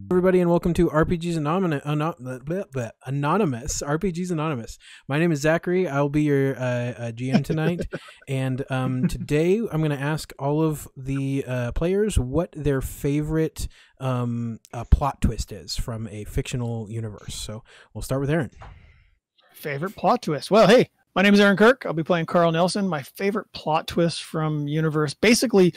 Everybody, and welcome to Anonymous. RPGs Anonymous. My name is Zachary. I'll be your GM tonight, and today I'm going to ask all of the players what their favorite plot twist is from a fictional universe. So we'll start with Aaron. Favorite plot twist? Well, hey, my name is Aaron Kirk. I'll be playing Carl Nelson. My favorite plot twist from universe, basically.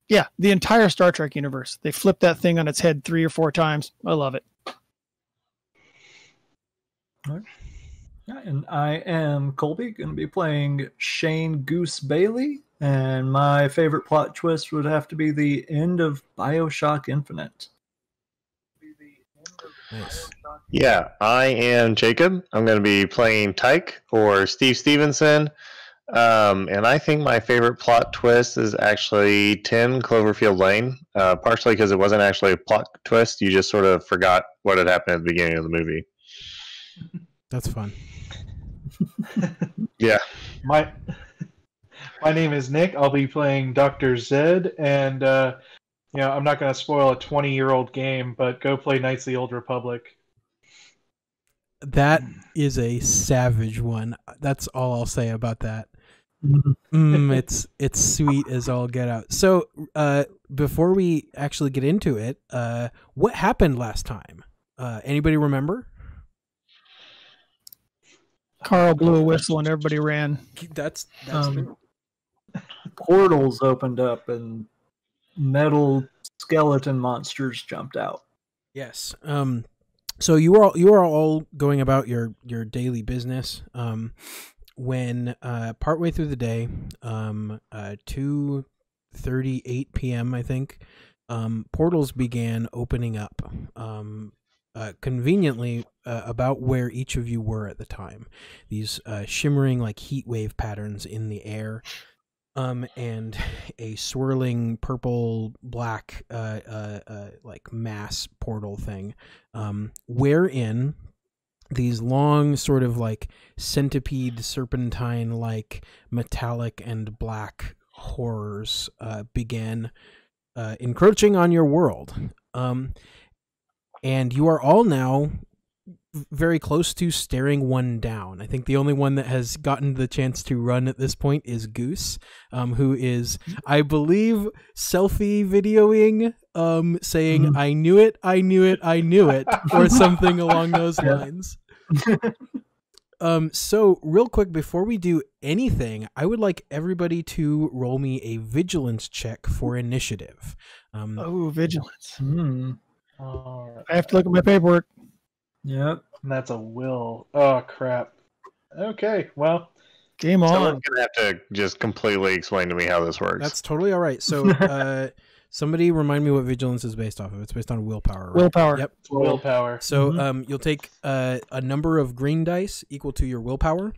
Yeah, the entire Star Trek universe. They flipped that thing on its head 3 or 4 times. I love it. All right. Yeah, and I am Colby, going to be playing Shane Goose Bailey, and my favorite plot twist would have to be the end of BioShock Infinite. Nice. Yeah, I am Jacob. I'm going to be playing Tyke, or Steve Stevenson. And I think my favorite plot twist is actually 10 Cloverfield Lane, partially because it wasn't actually a plot twist. You just sort of forgot what had happened at the beginning of the movie. That's fun. Yeah. My name is Nick. I'll be playing Dr. Zed, and I'm not going to spoil a 20-year-old game, but go play Knights of the Old Republic. That is a savage one. That's all I'll say about that. It's sweet as all get out. So before we actually get into it, what happened last time? Anybody remember? Carl blew a whistle and everybody ran. That's true. Portals opened up and metal skeleton monsters jumped out. Yes. So you are all going about your daily business. When partway through the day, 2:38 p.m. I think, portals began opening up. Conveniently, about where each of you were at the time. These shimmering like heat wave patterns in the air. And a swirling purple black like mass portal thing, wherein these long sort of like centipede serpentine like metallic and black horrors began encroaching on your world, and you are all now very close to staring one down. I think the only one that has gotten the chance to run at this point is Goose, who is, I believe, selfie videoing, saying, I knew it, or something along those lines. So real quick, before we do anything, I would like everybody to roll me a vigilance check for initiative. Vigilance. Right. I have to look at my paperwork. Yep. And that's a will. Oh, crap. Okay, well. Game on. Someone's going to have to just completely explain to me how this works. That's totally all right. So somebody remind me what vigilance is based off of. It's based on willpower, right? Willpower. Yep. Willpower. So you'll take a number of green dice equal to your willpower.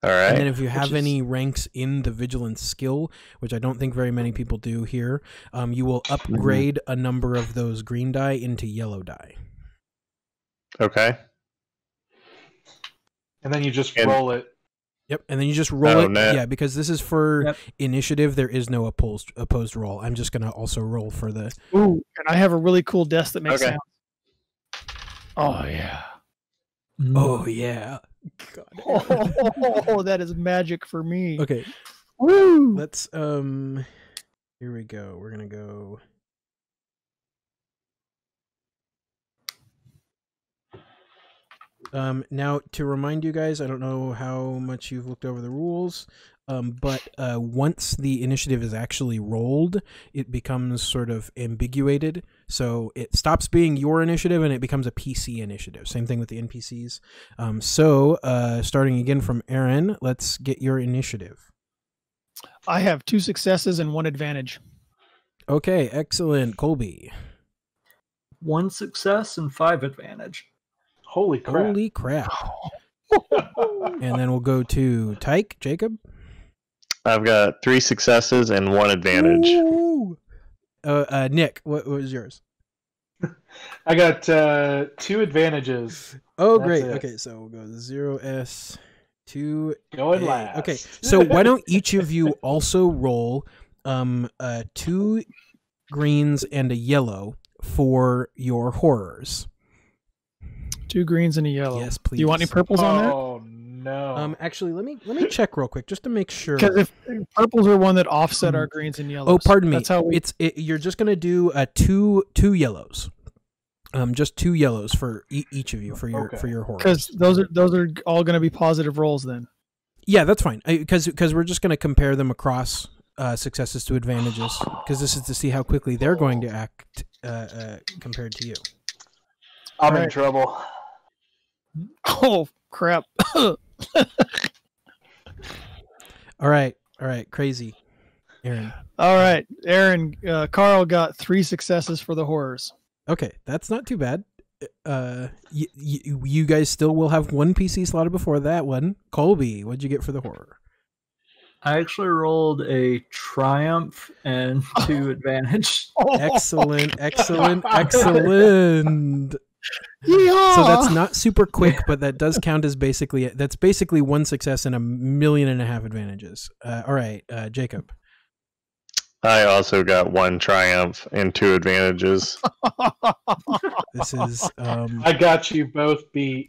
All right. And then if you have any ranks in the vigilance skill, which I don't think very many people do here, you will upgrade a number of those green die into yellow die. Okay. And then you just roll it. Yep, and then you just roll it. No. Yeah, because this is for initiative. There is no opposed roll. I'm just going to also roll for the... Ooh, and I have a really cool desk that makes sound. Oh, yeah. Oh, yeah. God. Oh, that is magic for me. Okay. Woo! Let's, here we go. We're going to go... Now, to remind you guys, I don't know how much you've looked over the rules, but once the initiative is actually rolled, it becomes sort of ambiguated. So it stops being your initiative and it becomes a PC initiative. Same thing with the NPCs. So starting again from Aaron, let's get your initiative. I have 2 successes and 1 advantage. Okay, excellent. Colby. 1 success and 5 advantage. Holy crap. Holy crap. And then we'll go to Tyke, Jacob. I've got 3 successes and 1 advantage. Ooh. Nick, what was yours? I got 2 advantages. Oh, That's great. it. Okay, so we'll go 0S, 2. Going last. Okay, so why don't each of you also roll 2 greens and a yellow for your horrors. 2 greens and a yellow. Yes, please. Do you want any purples on there? Oh no. Actually, let me check real quick just to make sure. Because if purples are one that offset our greens and yellows. Oh, pardon me. That's how we. You're just gonna do two yellows. Just 2 yellows for each of you for your horrors. Because those are all going to be positive rolls then. Yeah, that's fine. Because we're just going to compare them across successes to advantages. Because this is to see how quickly they're going to act compared to you. I'm in trouble. Oh crap! All right, crazy, Aaron. All right, Aaron. Carl got 3 successes for the horrors. Okay, that's not too bad. You guys still will have 1 PC slotted before that one. Colby, what'd you get for the horror? I actually rolled a triumph and 2 advantage. Excellent. Yeehaw! So that's not super quick, but that does count as basically 1 success and 1.5 million advantages. All right, Jacob. I also got 1 triumph and 2 advantages. This is I got you both beat.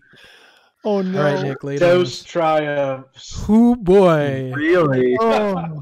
Oh no! All right, Nick. Lay Those triumphs. Who boy? Really? Who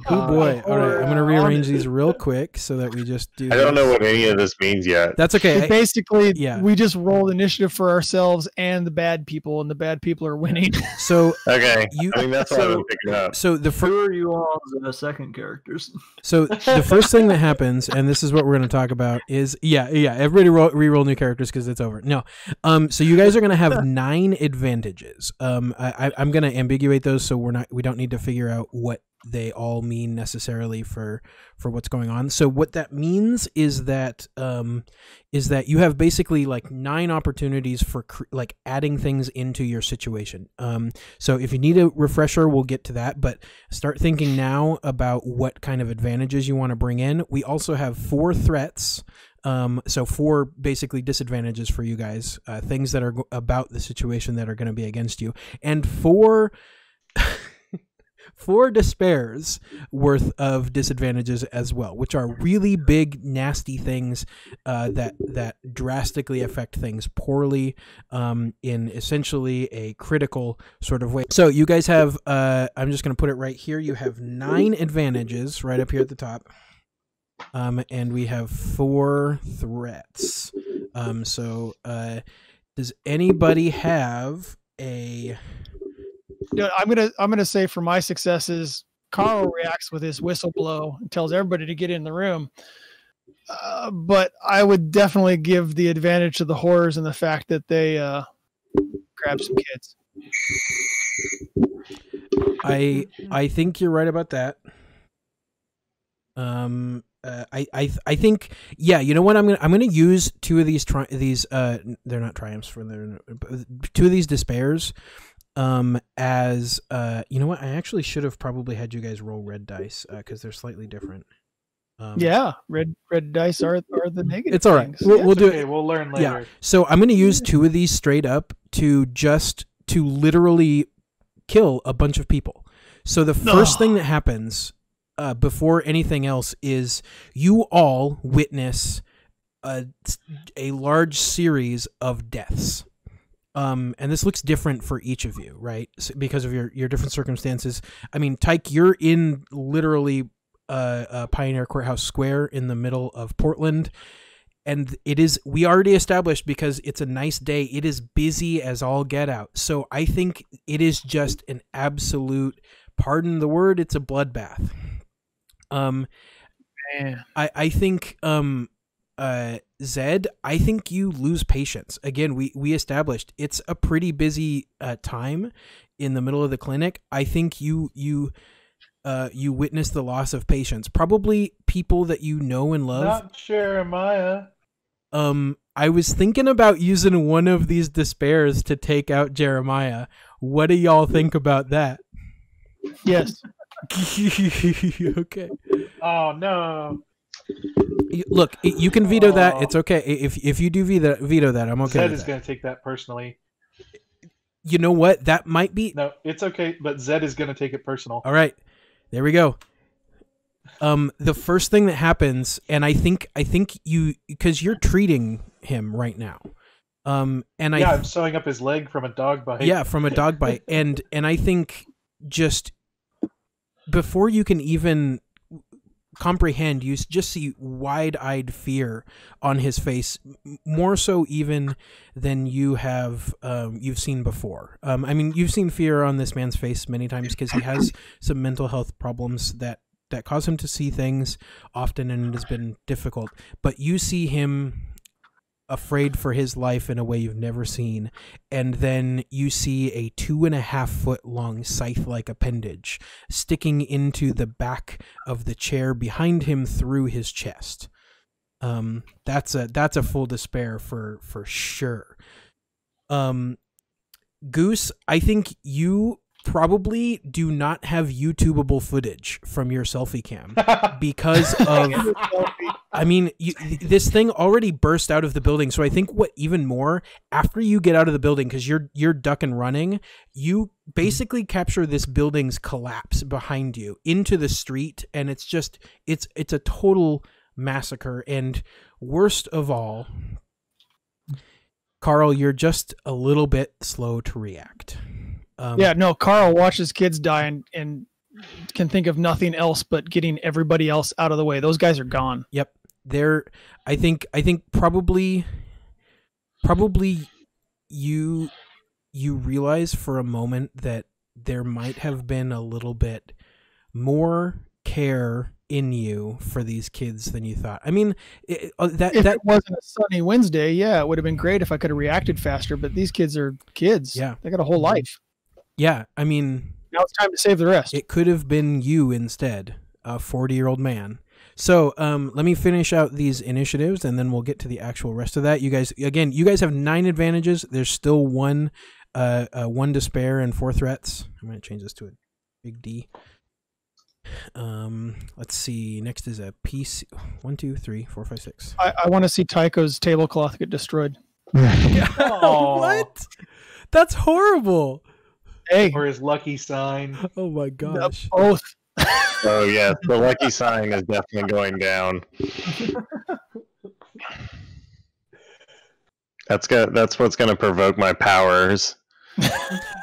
boy? All right, I'm gonna rearrange these real quick so that we just do. I don't know what any of this means yet. That's okay. Basically, yeah. We just rolled initiative for ourselves and the bad people, and the bad people are winning. So okay, I mean that's what I was picking up. So who are you all as second characters? So the first thing that happens, and this is what we're going to talk about, is everybody re-roll new characters because it's over. No, so you guys are going to have 9 advantages. I'm going to ambiguate those, so we don't need to figure out what they all mean necessarily for what's going on. So what that means is that you have basically like 9 opportunities for like adding things into your situation. So if you need a refresher, we'll get to that, but start thinking now about what kind of advantages you want to bring in. We also have 4 threats. So 4 basically disadvantages for you guys, things that are about the situation that are going to be against you, and 4 despairs worth of disadvantages as well, which are really big, nasty things that drastically affect things poorly in essentially a critical sort of way. So you guys have, I'm just going to put it right here. You have 9 advantages right up here at the top. And we have 4 threats. So does anybody have a... I'm gonna say for my successes, Carl reacts with his whistle blow and tells everybody to get in the room. But I would definitely give the advantage to the horrors and the fact that they grab some kids. I think you're right about that. I think you know what, I'm gonna use 2 of these they're not triumphs for 2 of these despairs as you know what, I actually should have probably had you guys roll red dice because they're slightly different. Red dice are the negative. It's all right. We'll do it. We'll learn later. Yeah. So I'm gonna use 2 of these straight up to literally kill a bunch of people. So the first thing that happens before anything else is you all witness a large series of deaths. And this looks different for each of you, right? Because of your different circumstances. I mean, Tyke, you're in literally Pioneer Courthouse Square in the middle of Portland. And we already established, because it's a nice day, it is busy as all get out. So I think it is just an absolute, pardon the word, it's a bloodbath. I think Zed, I think you lose patience. Again, we established it's a pretty busy time in the middle of the clinic. I think you witness the loss of patience. Probably people that you know and love. Not Jeremiah. I was thinking about using one of these despairs to take out Jeremiah. What do y'all think about that? Yes. Okay. Oh no. Look, you can veto that. It's okay. If you do veto that, I'm okay. Zed is going to take that personally. You know what? That might be. No, it's okay, but Zed is going to take it personal. All right. There we go. The first thing that happens, and I think you, because you're treating him right now. I'm sewing up his leg from a dog bite. Yeah, from a dog bite. And I think just before you can even comprehend, you just see wide-eyed fear on his face, more so even than you have you've seen before. I mean, you've seen fear on this man's face many times because he has some mental health problems that cause him to see things often, and it has been difficult. But you see him afraid for his life in a way you've never seen, and then you see a 2.5 foot long scythe-like appendage sticking into the back of the chair behind him through his chest. That's a full despair for sure. Goose, I think you probably do not have YouTubeable footage from your selfie cam because of, I mean, this thing already burst out of the building. So I think what even more, after you get out of the building, because you're duck and running, you basically capture this building's collapse behind you into the street, and it's just it's a total massacre. And worst of all, Carl, you're just a little bit slow to react. Carl watches kids die and can think of nothing else but getting everybody else out of the way. Those guys are gone. Yep. I think probably you realize for a moment that there might have been a little bit more care in you for these kids than you thought. I mean, if it wasn't a sunny Wednesday, it would have been great if I could have reacted faster, but these kids are kids. Yeah. They got a whole life. Yeah, I mean, now it's time to save the rest. It could have been you instead, a 40-year-old man. So let me finish out these initiatives, and then we'll get to the actual rest of that. You guys have 9 advantages. There's still one despair and 4 threats. I'm going to change this to a big D. Let's see. Next is a PC. 1, 2, 3, 4, 5, 6. I want to see Tycho's tablecloth get destroyed. What? That's horrible. Hey. Or his lucky sign. Oh my gosh. Both. Oh yeah, the lucky sign is definitely going down. That's what's going to provoke my powers.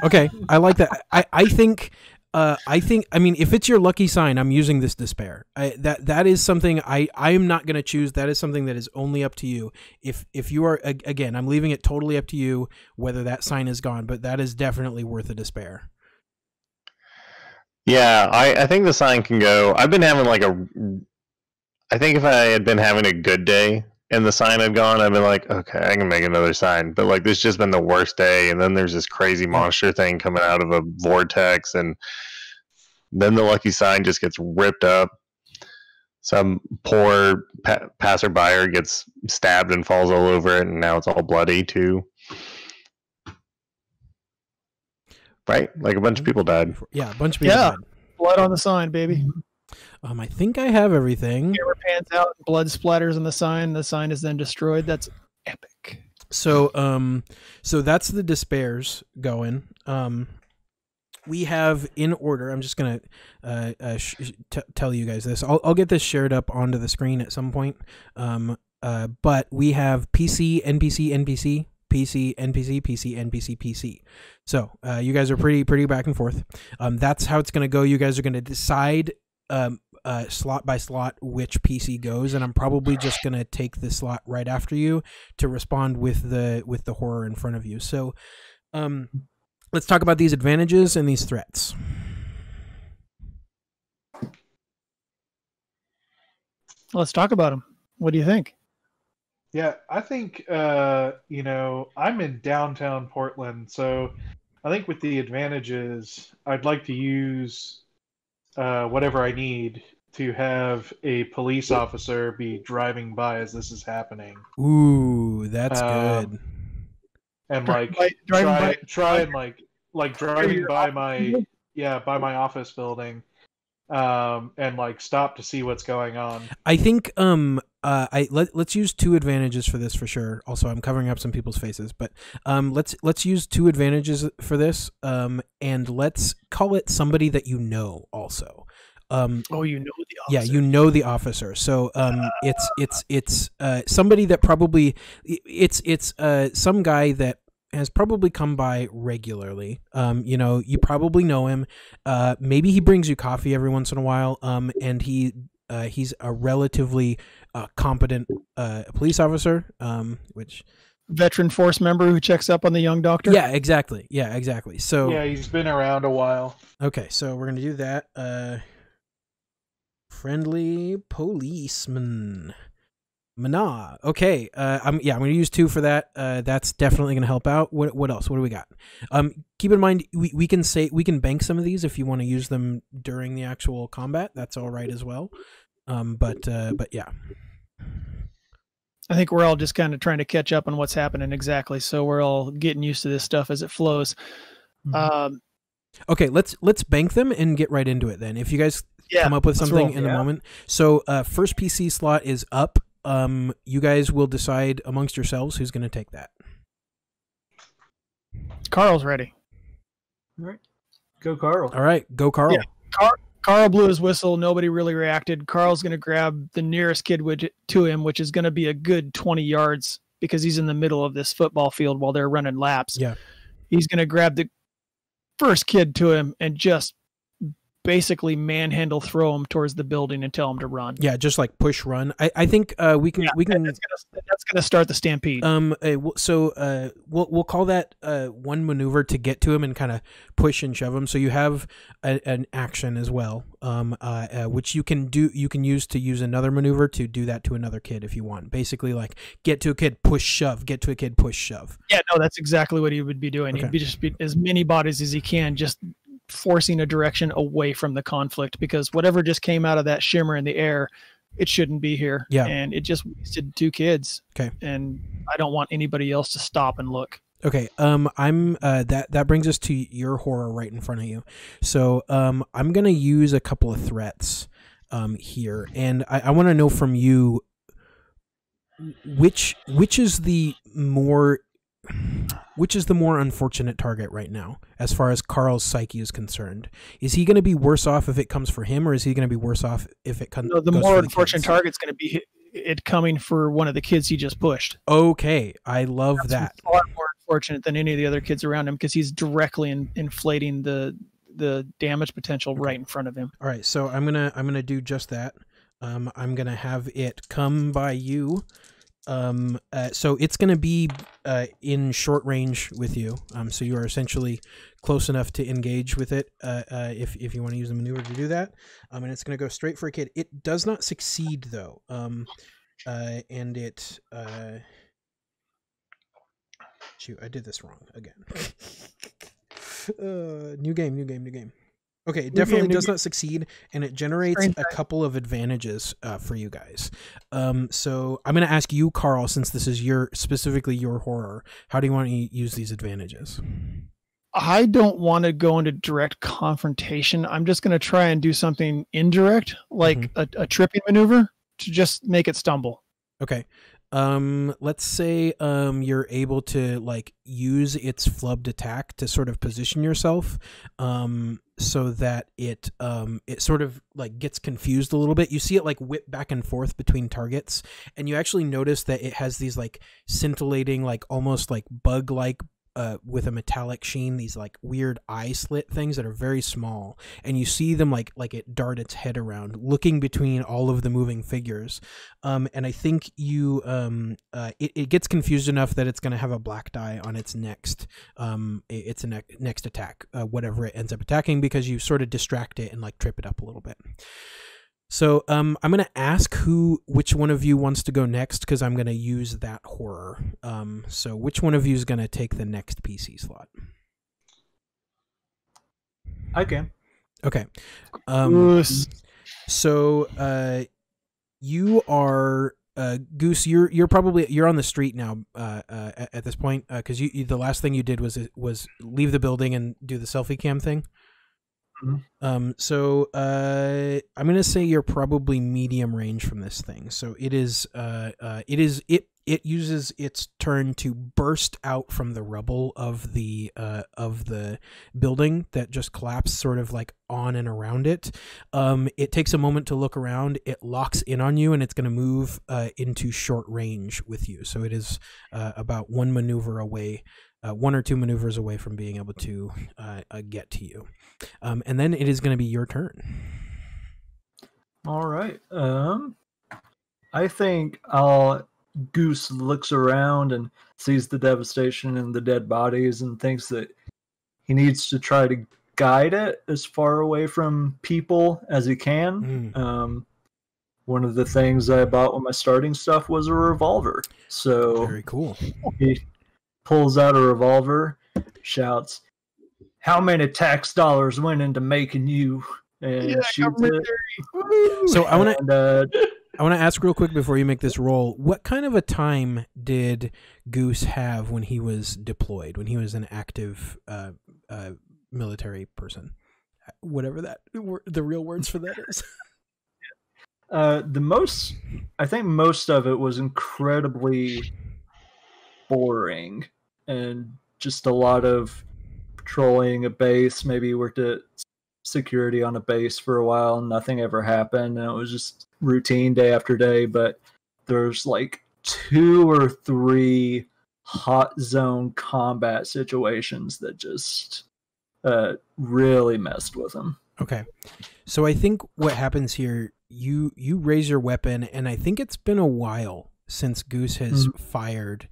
Okay, I like that. I think. I mean, if it's your lucky sign, I'm using this despair. That is something I'm not going to choose. That is something that is only up to you. If you are, again, I'm leaving it totally up to you whether that sign is gone, but that is definitely worth a despair. Yeah, I think the sign can go. I've been having I think if I had been having a good day and the sign had gone, I'd been like, okay, I can make another sign. But this just been the worst day, and then there's this crazy monster thing coming out of a vortex, and then the lucky sign just gets ripped up. Some poor passerby gets stabbed and falls all over it, and now it's all bloody too. Right? Like a bunch of people died. Yeah, a bunch of people died. Blood on the sign, baby. I think I have everything. Camera pans out, blood splatters on the sign. The sign is then destroyed. That's epic. So that's the despairs going. We have in order. I'm just gonna tell you guys this. I'll get this shared up onto the screen at some point. But we have PC, NPC, NPC, PC, NPC, PC, NPC, PC. So you guys are pretty back and forth. That's how it's gonna go. You guys are gonna decide slot by slot which PC goes, and I'm probably just gonna take the slot right after you to respond with the horror in front of you. So let's talk about these advantages and these threats. Let's talk about them. What do you think? Yeah, I think I'm in downtown Portland, so I think with the advantages, I'd like to use whatever I need to have a police officer be driving by as this is happening. Ooh, that's good. And driving by my office building, and stop to see what's going on. I think let's use 2 advantages for this for sure. Also, I'm covering up some people's faces, but let's use 2 advantages for this, and let's call it somebody that you know also. Oh, you know the officer. Yeah, you know the officer. So it's somebody that probably it's some guy that has probably come by regularly. You probably know him. Maybe he brings you coffee every once in a while. And he's a relatively competent police officer. Which veteran force member who checks up on the young doctor. Yeah, exactly. So yeah, he's been around a while. Okay, so we're gonna do that. Friendly policeman. Mana. Okay. I'm gonna use 2 for that. That's definitely gonna help out. What else? What do we got? Keep in mind we can bank some of these if you want to use them during the actual combat. That's all right as well. But yeah. I think we're all just kind of trying to catch up on what's happening exactly. So we're all getting used to this stuff as it flows. Okay, let's bank them and get right into it then. If you guys come up with something in a moment. So first PC slot is up. You guys will decide amongst yourselves who's going to take that. Carl's ready. All right. Go Carl. All right, go Carl. Yeah. Carl blew his whistle. Nobody really reacted. Carl's going to grab the nearest kid to him, which is going to be a good 20 yards because he's in the middle of this football field while they're running laps. Yeah. He's going to grab the first kid to him and just basically manhandle throw him towards the building and tell him to run. Yeah, just like push run. I think we can. That's gonna start the stampede. So we'll call that one maneuver to get to him and kind of push and shove him. So you have an action as well, which you can do. You can use another maneuver to do that to another kid if you want. Basically, like get to a kid, push, shove. Get to a kid, push, shove. Yeah, no, that's exactly what he would be doing. Okay. He'd be as many bodies as he can, just forcing a direction away from the conflict, because whatever just came out of that shimmer in the air, it shouldn't be here. Yeah. And it just wasted 2 kids. Okay. And I don't want anybody else to stop and look. Okay. That brings us to your horror right in front of you. So I'm gonna use a couple of threats here, and I want to know from you which is the more unfortunate target right now as far as Carl's psyche is concerned. Is he going to be worse off if it comes for him, or is he going to be worse off if it comes? No, the more unfortunate target's going to be it coming for one of the kids he just pushed. Okay, I love that. Far more unfortunate than any of the other kids around him, because he's directly inflating the damage potential right in front of him. All right, so I'm gonna do just that. I'm gonna have it come by you. So it's going to be in short range with you. So you are essentially close enough to engage with it if you want to use the maneuver to do that. And it's going to go straight for a kid. It does not succeed, though. And it... shoot, I did this wrong again. New game. Okay, it definitely does not succeed, and it generates a couple of advantages for you guys. So I'm going to ask you, Carl, since this is specifically your horror, how do you want to use these advantages? I don't want to go into direct confrontation. I'm just going to try and do something indirect, like a tripping maneuver, to just make it stumble. Okay. Let's say you're able to like use its flubbed attack to sort of position yourself so that it sort of like gets confused a little bit. You see it like whip back and forth between targets, and you actually notice that it has these like scintillating, like almost like bug like with a metallic sheen, these like weird eye slit things that are very small, and you see them like it dart its head around, looking between all of the moving figures. And I think you it gets confused enough that it's going to have a black die on its next next attack, whatever it ends up attacking, because you sort of distract it and like trip it up a little bit. So I'm going to ask which one of you wants to go next, because I'm going to use that horror. So which one of you is going to take the next PC slot? I can. Okay. Goose. So you are Goose. You're on the street now at this point, because the last thing you did was leave the building and do the selfie cam thing. So I'm gonna say you're probably medium range from this thing. So it it uses its turn to burst out from the rubble of the building that just collapsed sort of like on and around it. It takes a moment to look around. It locks in on you, and it's going to move into short range with you. So it is about one or two maneuvers away from being able to get to you. And then it is going to be your turn. All right. I think Goose looks around and sees the devastation and the dead bodies and thinks that he needs to try to guide it as far away from people as he can. One of the things I bought with my starting stuff was a revolver. So very cool. He pulls out a revolver, shouts, "How many tax dollars went into making you?" And shoots it. So I want to ask real quick before you make this roll, what kind of a time did Goose have when he was deployed, when he was an active military person? Whatever the real words for that is. I think most of it was incredibly boring and just a lot of patrolling a base. Maybe you worked at security on a base for a while and nothing ever happened, and it was just routine day after day. But there's like 2 or 3 hot zone combat situations that just really messed with him. Okay, so I think what happens here, you raise your weapon, and I think it's been a while since Goose has fired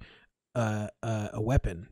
a weapon.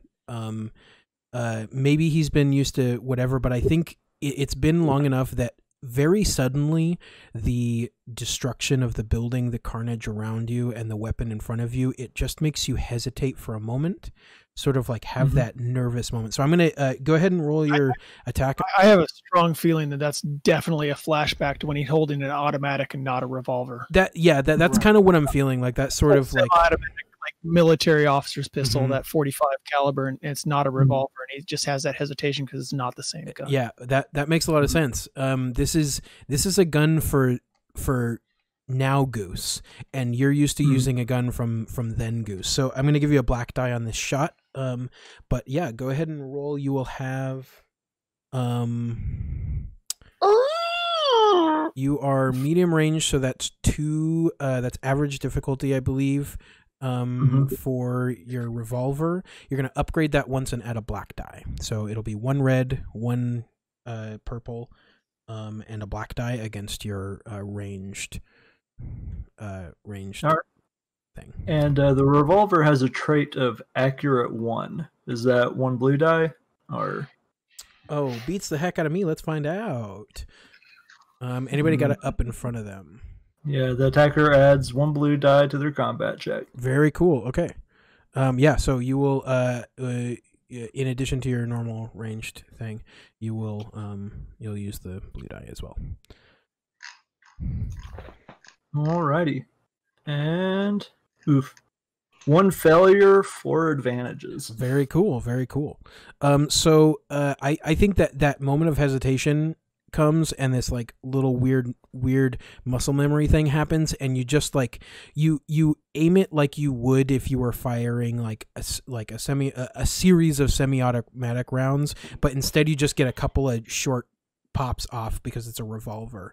Maybe he's been used to whatever, but I think it's been long enough that very suddenly the destruction of the building, the carnage around you, and the weapon in front of you, it just makes you hesitate for a moment, sort of like have that nervous moment. So I'm going to go ahead and roll your attack. I have a strong feeling that that's definitely a flashback to when he's holding an automatic and not a revolver. That's kind of what I'm feeling, like that sort of like automatic, like military officer's pistol, that 45 caliber, and it's not a revolver, and he just has that hesitation because it's not the same gun. Yeah, that makes a lot of sense. This is a gun for now Goose, and you're used to using a gun from then Goose. So I'm going to give you a black die on this shot. But yeah, go ahead and roll. You will have you are medium range, so that's 2. That's average difficulty, I believe. For your revolver, you're going to upgrade that once and add a black die. So it'll be 1 red, 1 purple, and a black die against your ranged thing. And the revolver has a trait of accurate 1. Is that 1 blue die or? Oh, beats the heck out of me. Let's find out. Anybody got it up in front of them? Yeah, the attacker adds 1 blue die to their combat check. Very cool. Okay. Yeah, so you will, in addition to your normal ranged thing, you'll use the blue die as well. Alrighty. And 1 failure, 4 advantages. Very cool. Very cool. So I think that moment of hesitation comes, and this like little weird muscle memory thing happens, and you just like you aim it like you would if you were firing like a series of semi-automatic rounds, but instead you just get a couple of short pops off because it's a revolver.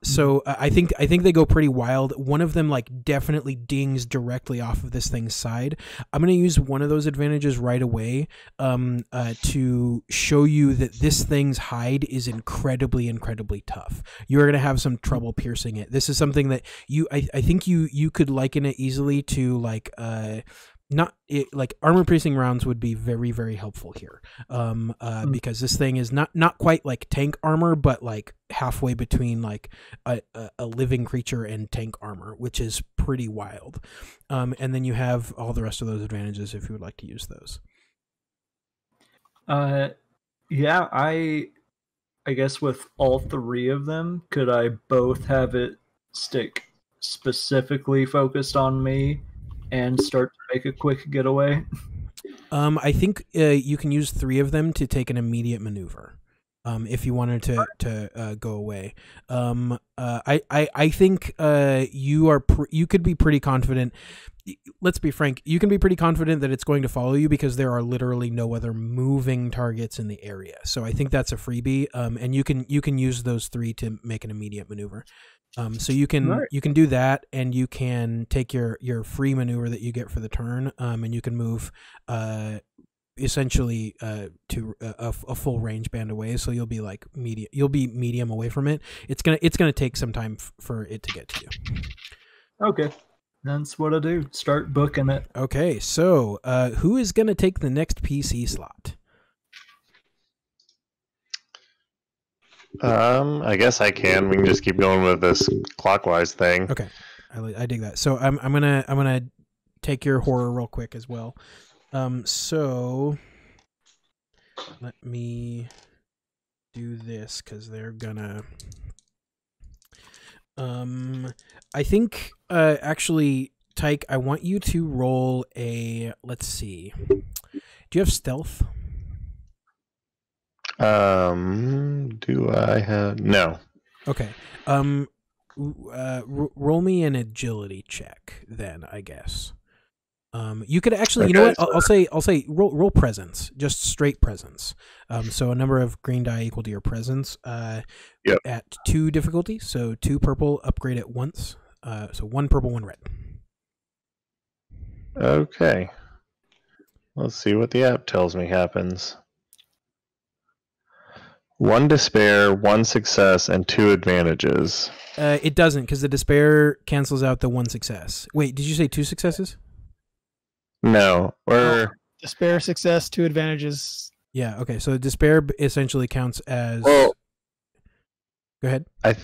So I think they go pretty wild. One of them like definitely dings directly off of this thing's side. I'm going to use one of those advantages right away to show you that this thing's hide is incredibly tough. You're going to have some trouble piercing it. This is something that I think you could liken it easily to like like armor piercing rounds would be very helpful here, because this thing is not quite like tank armor, but like halfway between like a living creature and tank armor, which is pretty wild. And then you have all the rest of those advantages if you would like to use those. Yeah, I guess with all 3 of them, could I both have it stick specifically focused on me and start to make a quick getaway? I think you can use 3 of them to take an immediate maneuver. if you wanted to go away. I think you could be pretty confident. Let's be frank. You can be pretty confident that it's going to follow you because there are literally no other moving targets in the area. So I think that's a freebie. And you can use those 3 to make an immediate maneuver. So you can do that, and you can take your free maneuver that you get for the turn. And you can move essentially to a full range band away. So you'll be like medium away from it. It's gonna take some time for it to get to you. Okay. That's what I do. Start booking it. Okay, so who is going to take the next PC slot? I guess I can. We can just keep going with this clockwise thing. Okay, I dig that. So I'm gonna take your horror real quick as well. So let me do this because they're gonna. I think, actually, Tyke, I want you to roll a, let's see. Do you have stealth? Do I have, no. Okay. Roll me an agility check then, I guess. You could actually, you know what? I'll say roll presence, just straight presence. So a number of green die equal to your presence. At 2 difficulty, so 2 purple, upgrade it once. So 1 purple, 1 red. Okay. Let's see what the app tells me happens. 1 despair, 1 success, and 2 advantages. It doesn't, because the despair cancels out the 1 success. Wait, did you say 2 successes? No, despair, success, 2 advantages. Yeah. Okay. So despair essentially counts as. Well, go ahead. I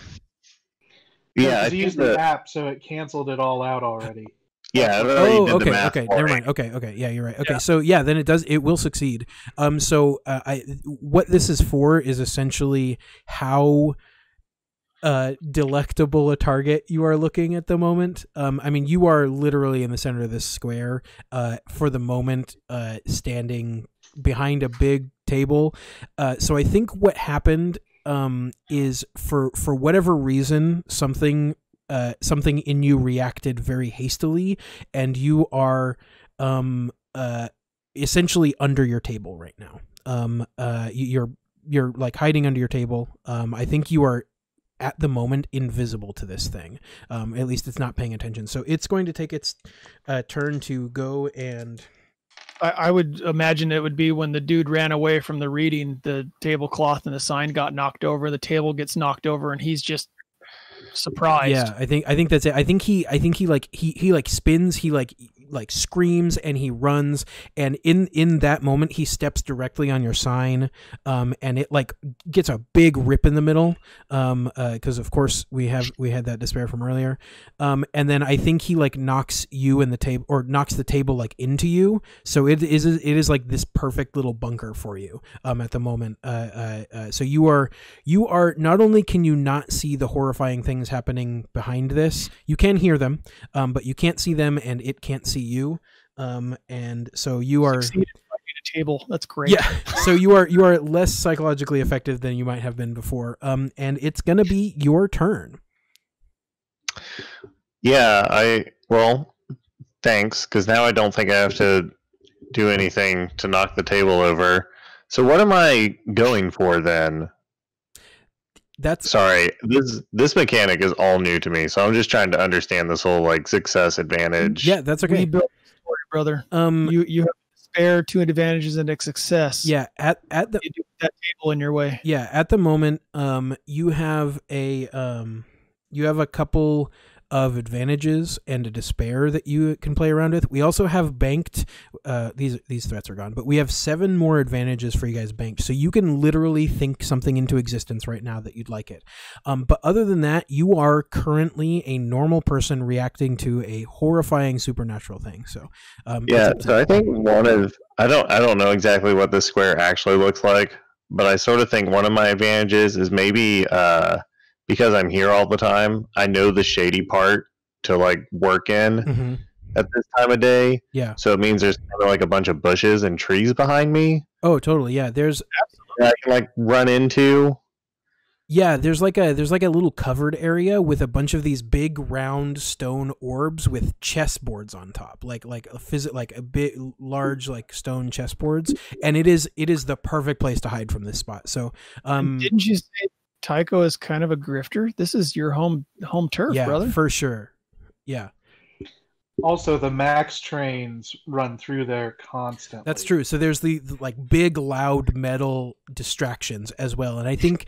used the app, so it canceled it all out already. Yeah. Okay. Never mind. Okay. Yeah, you're right. Okay. Yeah. So yeah, then it will succeed. So what this is for is essentially how delectable a target you are looking at the moment. I mean, you are literally in the center of this square for the moment, standing behind a big table. So I think what happened is for whatever reason, something in you reacted very hastily, and you are essentially under your table right now. You're like hiding under your table. I think you are at the moment invisible to this thing. At least it's not paying attention. So it's going to take its turn to go, and I would imagine it would be when the dude ran away from the reading, the tablecloth and the sign got knocked over, the table gets knocked over, and he's just surprised. Yeah, I think that's it. I think he spins, he screams, and he runs, and in that moment he steps directly on your sign, and it gets a big rip in the middle, because of course we had that despair from earlier, and then I think he knocks you in the table, or knocks the table into you, so it is like this perfect little bunker for you at the moment. So you are not only can you not see the horrifying things happening behind this, you can hear them, but you can't see them, and it can't see you, and so you are succeeded by a table. That's great. Yeah, so you are less psychologically effective than you might have been before, and it's gonna be your turn. Yeah, thanks, because now I don't think I have to do anything to knock the table over. So what am I going for then? Sorry, this mechanic is all new to me, so I'm just trying to understand this whole success advantage. Yeah, that's okay. We built the story, brother. You have a despair, 2 advantages, and a success. Yeah, at the you do that table in your way. Yeah, at the moment, you have a couple of advantages and a despair that you can play around with. We also have banked, these threats are gone, but we have 7 more advantages for you guys banked. So you can literally think something into existence right now that you'd like it. But other than that, you are currently a normal person reacting to a horrifying supernatural thing. So, so I think I don't know exactly what this square actually looks like, but I sort of think one of my advantages is maybe, because I'm here all the time, I know the shady part to work in at this time of day. Yeah. So it means there's kind of a bunch of bushes and trees behind me. Oh, totally. Yeah. There's that I can like run into? Yeah, there's like a little covered area with a bunch of these big round stone orbs with chessboards on top, like a bit large like stone chessboards, and it is the perfect place to hide from this spot. So, didn't you say Tycho is kind of a grifter? This is your home turf, yeah, brother. for sure. Yeah. Also, the Max trains run through there constantly. That's true. So there's the like big loud metal distractions as well, and I think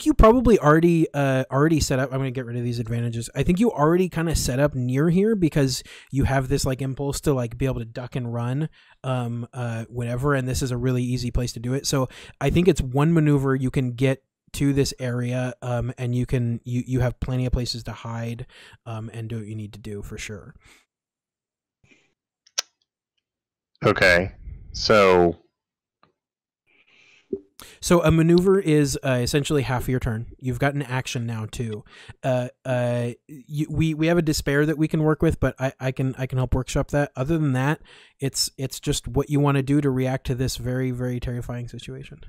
you probably already set up. I'm going to get rid of these advantages. I think you already kind of set up near here because you have this like impulse to like be able to duck and run, whenever, and this is a really easy place to do it. So I think it's one maneuver you can get to this area, and you have plenty of places to hide, and do what you need to do for sure. Okay, so a maneuver is essentially half of your turn. You've got an action now too. We have a despair that we can work with, but I can help workshop that. Other than that, it's just what you want to do to react to this very, very terrifying situation.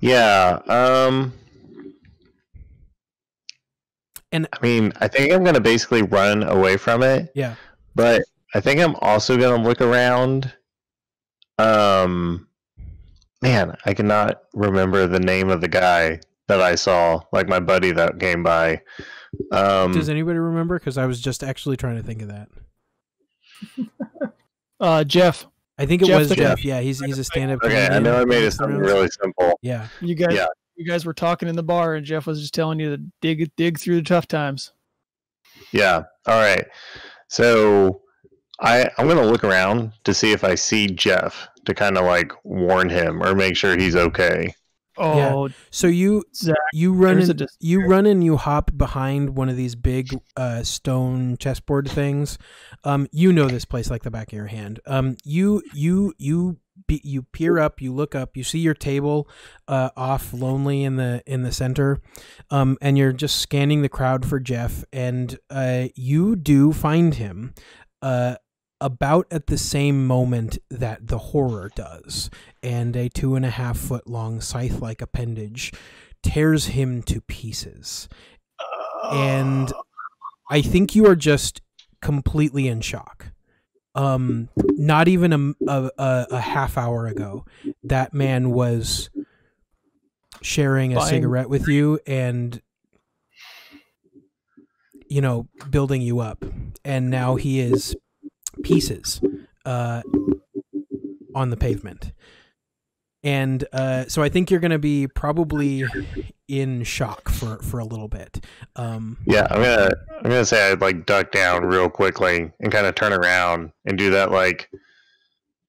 yeah, and I mean, I think I'm gonna basically run away from it. Yeah, but I think I'm also gonna look around. Man, I cannot remember the name of the guy that I saw, like my buddy that came by. Does anybody remember? Because I was just actually trying to think of that. Jeff. I think it was Jeff. Yeah, he's a stand-up. Okay, I know I made it something really simple. Yeah, you guys were talking in the bar, and Jeff was just telling you to dig through the tough times. Yeah. All right. So I'm going to look around to see if I see Jeff to kind of like warn him or make sure he's okay. Oh, yeah. So you run and you hop behind one of these big stone chessboard things. You know this place like the back of your hand. You peer up, you look up, you see your table off lonely in the center, and you're just scanning the crowd for Jeff, and you do find him about at the same moment that the horror does, and a 2.5 foot long scythe-like appendage tears him to pieces. And I think you are just completely in shock. Not even a half hour ago, that man was sharing a cigarette with you and, building you up. And now he is pieces on the pavement. And so I think you're going to be probably in shock for a little bit. Yeah, I'm gonna say I'd like duck down real quickly and kind of turn around and do that like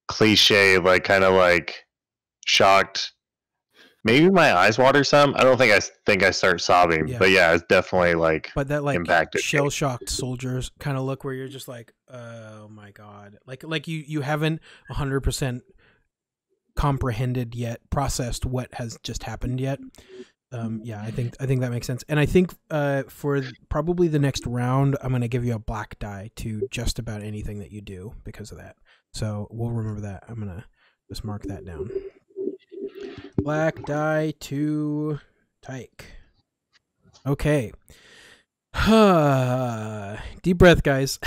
cliche, like kind of like shocked. Maybe my eyes water some. I don't think I start sobbing, but yeah, it's definitely like. But that like impacted shell shocked soldiers kind of look where you're just like, oh my god, like you haven't 100% comprehended yet, processed what has just happened yet. Yeah, I think that makes sense. And I think for probably the next round, I'm going to give you a black die to just about anything that you do because of that. So we'll remember that. I'm going to just mark that down. Black die to Tyke. Okay. Deep breath, guys.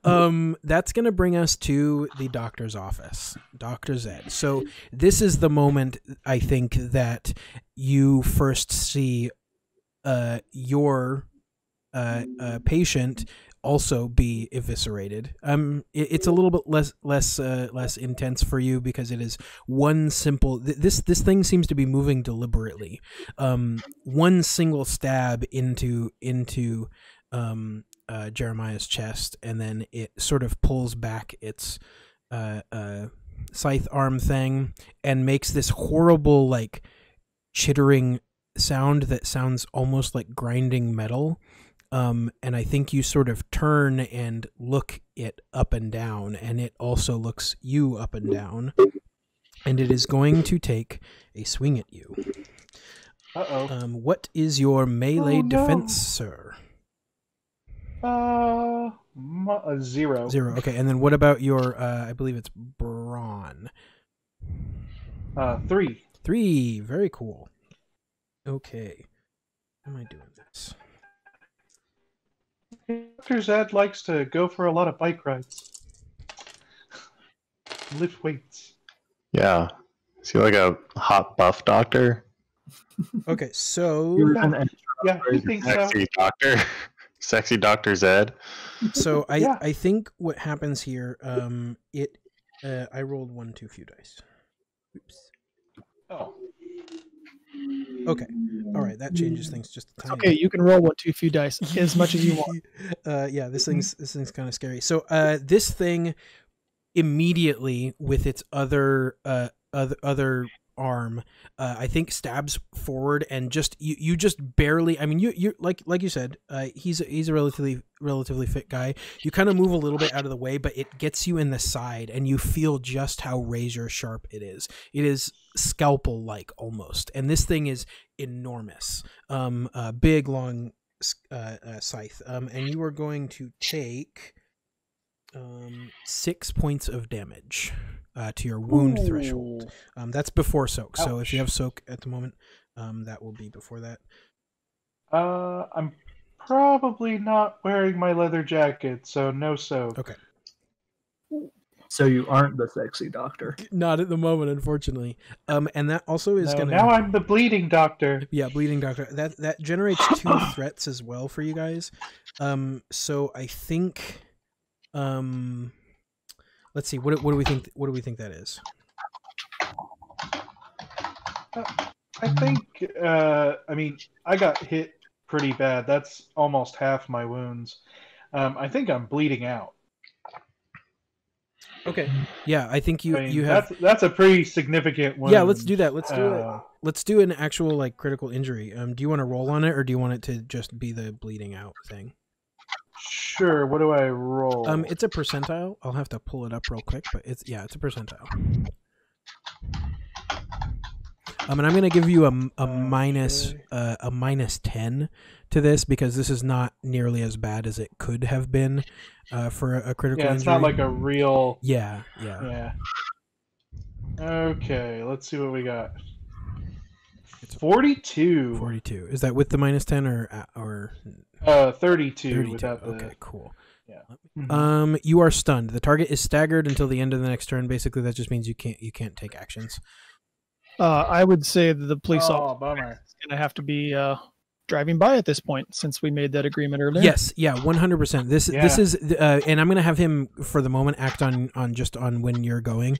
That's gonna bring us to the doctor's office, Dr. Zed. So this is the moment I think that you first see your patient also be eviscerated. It's a little bit less intense for you because it is one simple. This thing seems to be moving deliberately. One single stab into Jeremiah's chest, and then it sort of pulls back its scythe arm thing and makes this horrible like chittering sound that sounds almost like grinding metal. And I think you sort of turn and look it up and down, and it also looks you up and down, and it is going to take a swing at you. Uh-oh. What is your melee defense, sir? 0. 0. Okay, and then what about your, I believe it's brawn? 3. 3. Very cool. Okay. How am I doing this? Dr. Zed likes to go for a lot of bike rides. Lift weights. Yeah. Is he like a hot buff doctor? Okay, so Yeah, he thinks so. Sexy doctor. Sexy Dr. Zed. I think what happens here, I rolled 1 too few dice. Oops. Oh. Okay. All right, that changes things just a tiny Okay, bit. you can roll 1 too few dice as much as you want. Yeah, this thing's kind of scary. So this thing immediately with its other arm, I think stabs forward and just you just barely. I mean, you like you said, he's a relatively fit guy. You kind of move a little bit out of the way, but it gets you in the side, and you feel just how razor sharp it is. It is scalpel like almost, and this thing is enormous. Big long scythe. And you are going to take 6 points of damage to your wound threshold. That's before soak. So if you have soak at the moment, that will be before that. I'm probably not wearing my leather jacket, so no soak. Okay. So you aren't the sexy doctor. Not at the moment, unfortunately. And that also is gonna. Now I'm the bleeding doctor. Yeah, bleeding doctor. That generates 2 threats as well for you guys. So I think. Let's see. What do we think? What do we think that is? I think. I mean, I got hit pretty bad. That's almost half my wounds. I think I'm bleeding out. Okay. Yeah, I think you have. That's a pretty significant wound. Yeah, let's do that. Let's do it. Let's do an actual like critical injury. Do you want to roll on it, or do you want it to just be the bleeding out thing? Sure. What do I roll? It's a percentile. I'll have to pull it up real quick, but it's a percentile. And I'm gonna give you a minus 10 to this because this is not nearly as bad as it could have been for a critical injury. Yeah, it's not like a real. Yeah. Okay, let's see what we got. It's 42. 42. Is that with the minus 10 or 32 without the. Okay, cool. Yeah. You are stunned. The target is staggered until the end of the next turn. Basically, that just means you can't take actions. I would say that the police officer bummer. is going to have to be driving by at this point since we made that agreement earlier. Yes, yeah, 100%. This is, and I'm going to have him for the moment act on when you're going.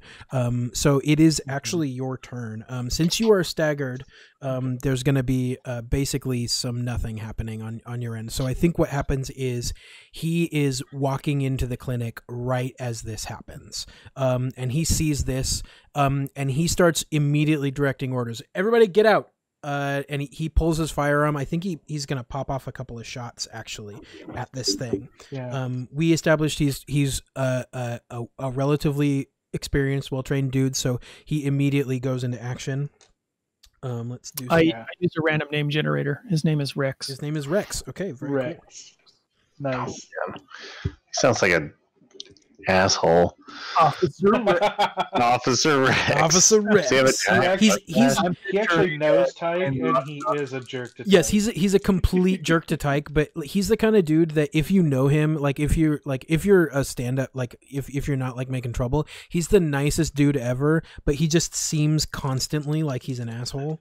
So it is actually your turn. Since you are staggered, there's going to be basically some nothing happening on your end. So I think what happens is he is walking into the clinic right as this happens, and he sees this, and he starts immediately directing orders. Everybody, get out. And he pulls his firearm. I think he's going to pop off a couple of shots actually at this thing. Yeah. We established he's a relatively experienced, well-trained dude, so he immediately goes into action. Let's do. I use a random name generator. His name is Rex. His name is Rex. Okay, very Rex. cool. Nice. Oh, he sounds like an asshole. Officer Rex. Officer Rex. Officer Rex. He actually knows Tyke, and he is a jerk to Tyke. Yes, he's a complete jerk to Tyke, but he's the kind of dude that if you know him, like if you're a stand-up, like if you're not like making trouble, he's the nicest dude ever, but he just seems constantly like he's an asshole.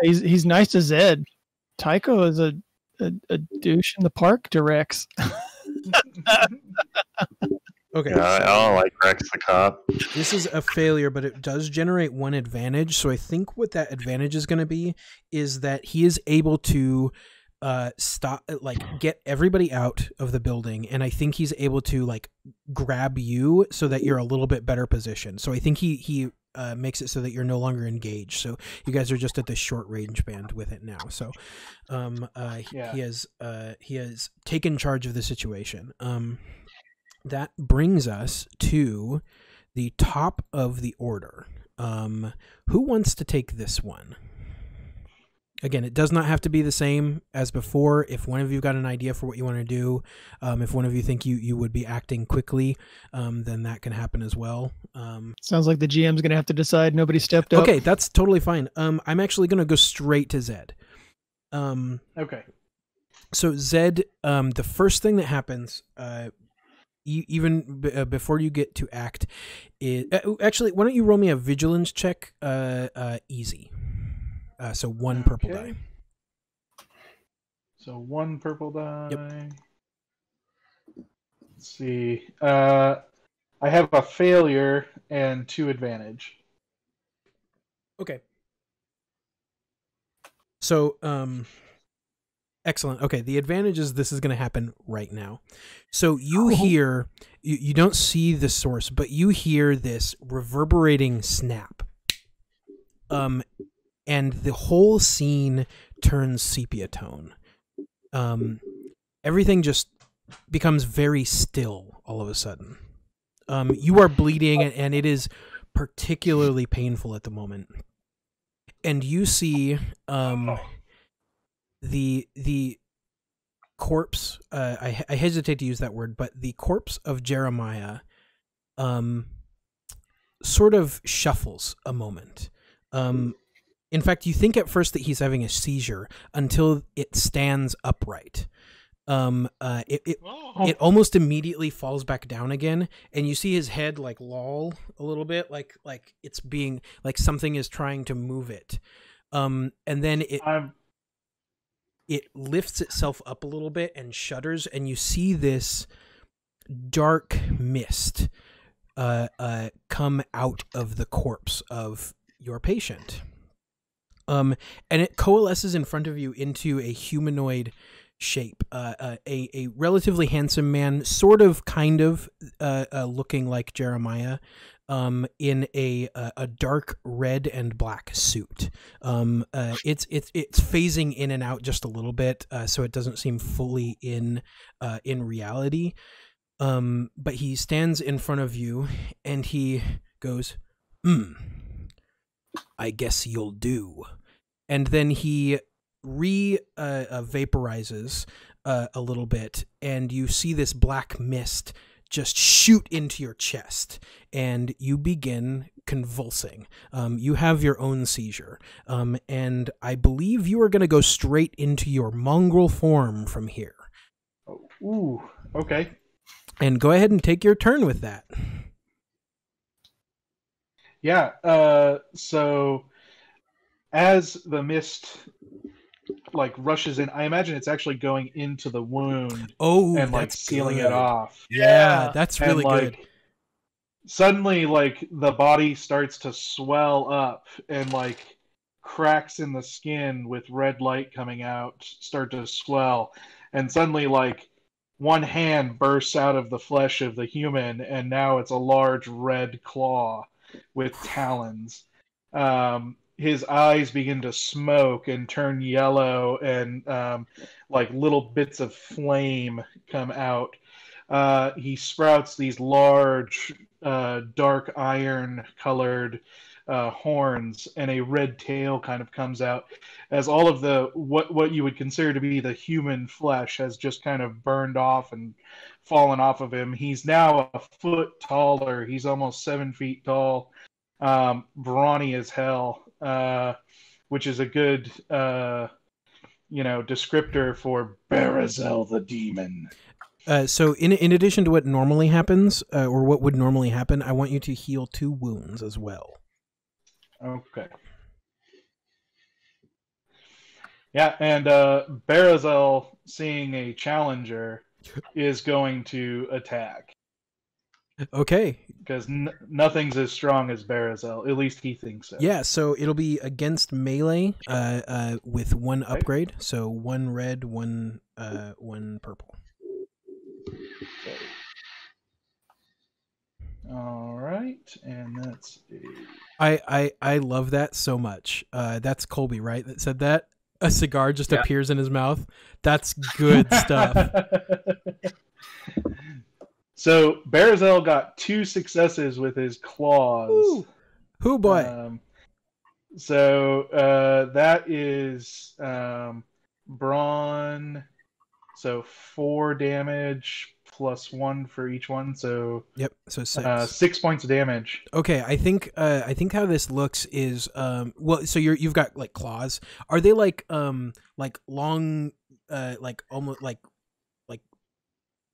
Yeah, he's nice to Zed. Tycho is a douche in the park to Rex. Okay. Yeah, I don't like Rex the cop. This is a failure, but it does generate one advantage. So I think what that advantage is going to be is that he is able to get everybody out of the building, and I think he's able to like grab you so that you're a little bit better positioned. So I think he makes it so that you're no longer engaged. So you guys are just at the short range band with it now. So he has taken charge of the situation. That brings us to the top of the order. Who wants to take this one? Again, it does not have to be the same as before. If one of you got an idea for what you want to do, if one of you think you would be acting quickly, then that can happen as well. Sounds like the GM's going to have to decide. Nobody stepped up. Okay, that's totally fine. I'm actually going to go straight to Zed. Okay. So Zed, the first thing that happens, even before you get to act, is actually, why don't you roll me a vigilance check? Easy. So one purple die. So one purple die. Yep. Let's see. I have a failure and 2 advantage. Okay. So, excellent. Okay, the advantage is this is going to happen right now. So you hear, you don't see the source, but you hear this reverberating snap. And the whole scene turns sepia tone. Everything just becomes very still all of a sudden. You are bleeding, and it is particularly painful at the moment. And you see the corpse. I hesitate to use that word, but the corpse of Jeremiah sort of shuffles a moment. In fact, you think at first that he's having a seizure until it stands upright. It almost immediately falls back down again, and you see his head like loll a little bit, like it's being like something is trying to move it. And then it lifts itself up a little bit and shudders, and you see this dark mist come out of the corpse of your patient. And it coalesces in front of you into a humanoid shape, a relatively handsome man, sort of, kind of, looking like Jeremiah, in a dark red and black suit. It's phasing in and out just a little bit, so it doesn't seem fully in reality. But he stands in front of you and he goes, I guess you'll do. And then he vaporizes a little bit, and you see this black mist just shoot into your chest, and you begin convulsing. You have your own seizure, and I believe you are going to go straight into your mongrel form from here. Ooh, okay. And go ahead and take your turn with that. Yeah, so as the mist like rushes in, I imagine it's actually going into the wound and like sealing it off. Yeah, that's really good. Suddenly, like, the body starts to swell up, and like cracks in the skin with red light coming out start to swell, and suddenly like one hand bursts out of the flesh of the human, and now it's a large red claw with talons. His eyes begin to smoke and turn yellow, and like little bits of flame come out. He sprouts these large, dark iron-colored horns, and a red tail kind of comes out as all of the what you would consider to be the human flesh has just kind of burned off and fallen off of him. He's now a foot taller. He's almost 7 feet tall, brawny as hell, which is a good descriptor for Barazel the demon. So in addition to what normally happens, or what would normally happen, I want you to heal 2 wounds as well. Okay. Yeah, and Barazel, seeing a challenger, is going to attack. Okay. Because nothing's as strong as Barazel. At least he thinks so. Yeah, so it'll be against melee with 1 upgrade. So 1 red, 1 purple. Okay. All right, and that's I love that so much. That's Colby, right? That said that? A cigar just appears in his mouth. That's good stuff. So Barazel got 2 successes with his claws. Who boy? So that is brawn. So 4 damage plus 1 for each one. So Yep. So 6. 6 points of damage. Okay, I think how this looks is well, so you've got like claws. Are they like long like almost like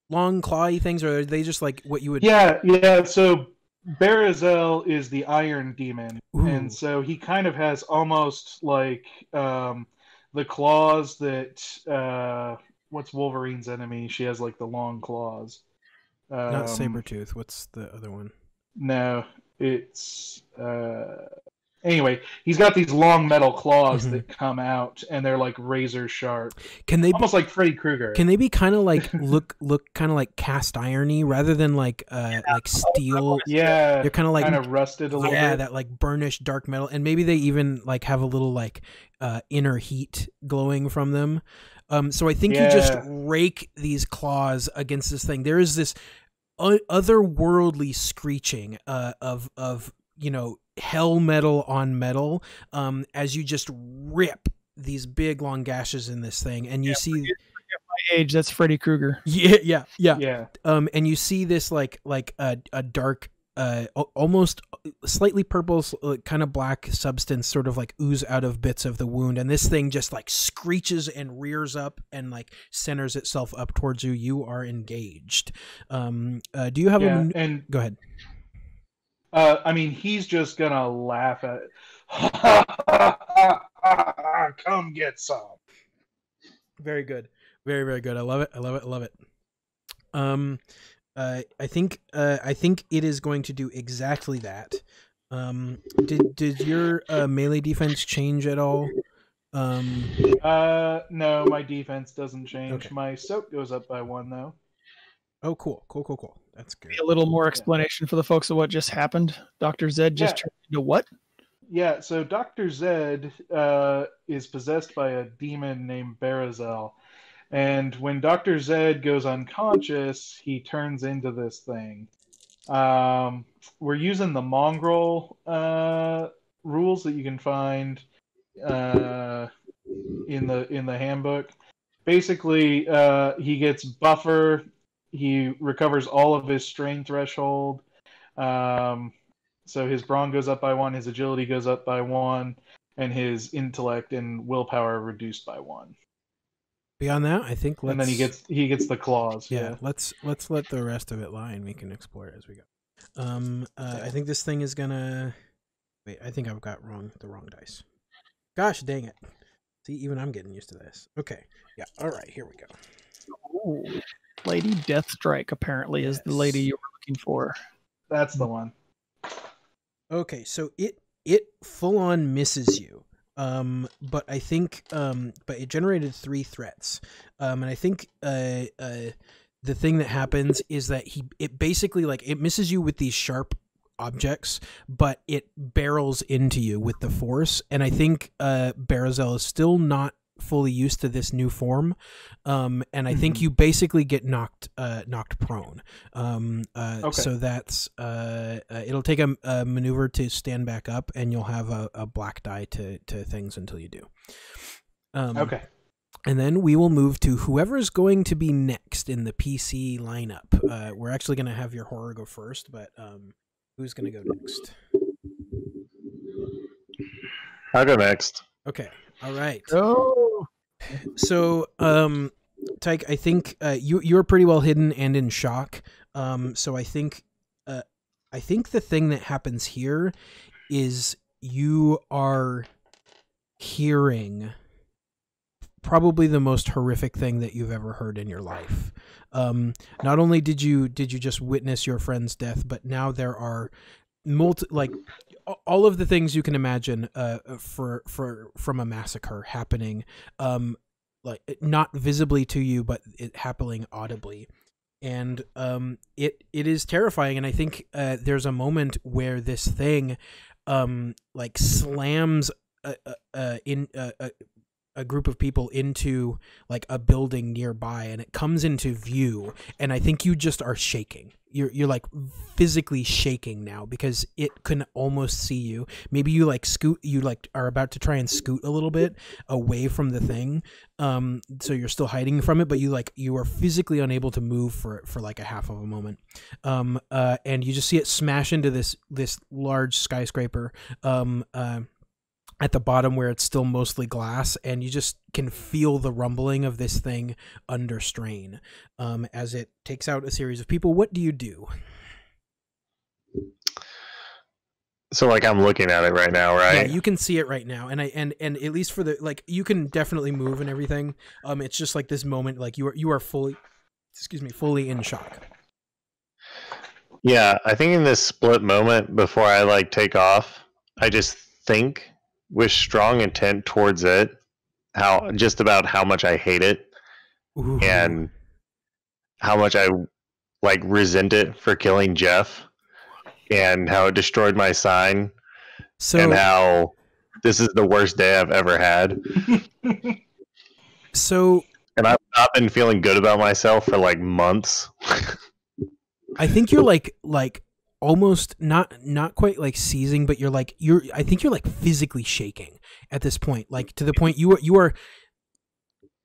long clawy things, or are they just like what you would? Yeah. So Barazel is the Iron Demon, Ooh. and so he kind of has almost like the claws that what's Wolverine's enemy? She has like the long claws. Not Sabretooth. What's the other one? No, it's anyway, he's got these long metal claws that come out, and they're like razor sharp. Can they almost like Freddy Krueger? Can they be kind of like look kind of like cast irony rather than like steel? Yeah, they're kind of rusted a little bit. Yeah, that like burnished dark metal, and maybe they even like have a little like inner heat glowing from them. So I think you just rake these claws against this thing. There is this otherworldly screeching of hell metal on metal as you just rip these big long gashes in this thing, and you see my age, that's Freddy Krueger. Yeah. And you see this like a dark almost slightly purple kind of black substance sort of like ooze out of bits of the wound, and this thing just like screeches and rears up and like centers itself up towards you. You are engaged. Do you have and go ahead. I mean, he's just gonna laugh at it. Come get some. Very good. Very, very good. I love it. I think it is going to do exactly that. Did your melee defense change at all? No, my defense doesn't change. Okay. My soak goes up by 1 though. Oh, cool. That's good. A little more explanation for the folks of what just happened. Dr. Zed just turned into what? Yeah, so Dr. Zed is possessed by a demon named Barazel. And when Dr. Zed goes unconscious, he turns into this thing. We're using the mongrel rules that you can find in the handbook. Basically, he gets buffer. He recovers all of his strain threshold. So his brawn goes up by 1, his agility goes up by 1, and his intellect and willpower are reduced by 1. Beyond that, I think and then he gets the claws. Yeah, let's let the rest of it lie, and we can explore it as we go. I think this thing is gonna. Wait, I think I've got the wrong dice. Gosh dang it! See, even I'm getting used to this. Okay, yeah. All right, here we go. Ooh. Lady Deathstrike apparently is the lady you were looking for. That's the one. Okay, so it full on misses you. But I think but it generated 3 threats. And I think the thing that happens is that it basically like it misses you with these sharp objects, but it barrels into you with the force. And I think Barazel is still not fully used to this new form, and I think you basically get knocked prone. Okay. So that's it'll take a maneuver to stand back up, and you'll have a black die to things until you do. Okay. And then we will move to whoever is going to be next in the PC lineup. We're actually going to have your horror go first, but who's going to go next? I'll go next. Okay. All right. Oh. So, Tyke, I think you're pretty well hidden and in shock. So I think the thing that happens here is you are hearing probably the most horrific thing that you've ever heard in your life. Not only did you just witness your friend's death, but now there are all of the things you can imagine from a massacre happening, like not visibly to you, but it happening audibly. And it is terrifying. And I think there's a moment where this thing like slams a group of people into like a building nearby, and it comes into view, and I think you just are shaking. You're like physically shaking now because it can almost see you. Maybe you like are about to try and scoot a little bit away from the thing, so you're still hiding from it, but you are physically unable to move for like a half of a moment, and you just see it smash into this large skyscraper at the bottom where it's still mostly glass, and you just can feel the rumbling of this thing under strain as it takes out a series of people. What do you do? So like I'm looking at it right now, right? Yeah, you can see it right now, and at least for the like, you can definitely move and everything. It's just like this moment, like you are fully in shock. Yeah, I think in this split moment before I like take off, I just think with strong intent towards it, about how much I hate it. Ooh. And how much I like resent it for killing Jeff, and how it destroyed my sign, and how this is the worst day I've ever had. And I've not been feeling good about myself for like months. I think you're like almost not quite like seizing, but I think you're like physically shaking at this point, like to the point you are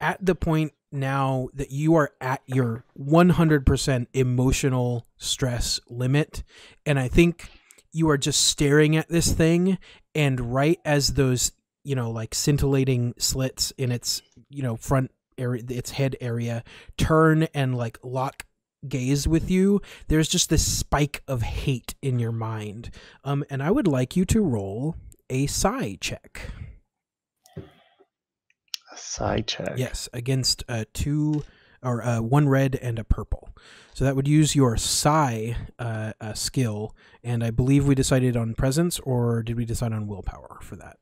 at the point now that you are at your 100% emotional stress limit. And I think you are just staring at this thing, and right as those, like scintillating slits in its, front area, its head area, turn and like lock gaze with you, there's just this spike of hate in your mind. And I would like you to roll a psi check. A psi check? Yes, against one red and a purple. So that would use your psi skill, and I believe we decided on presence, or did we decide on willpower for that?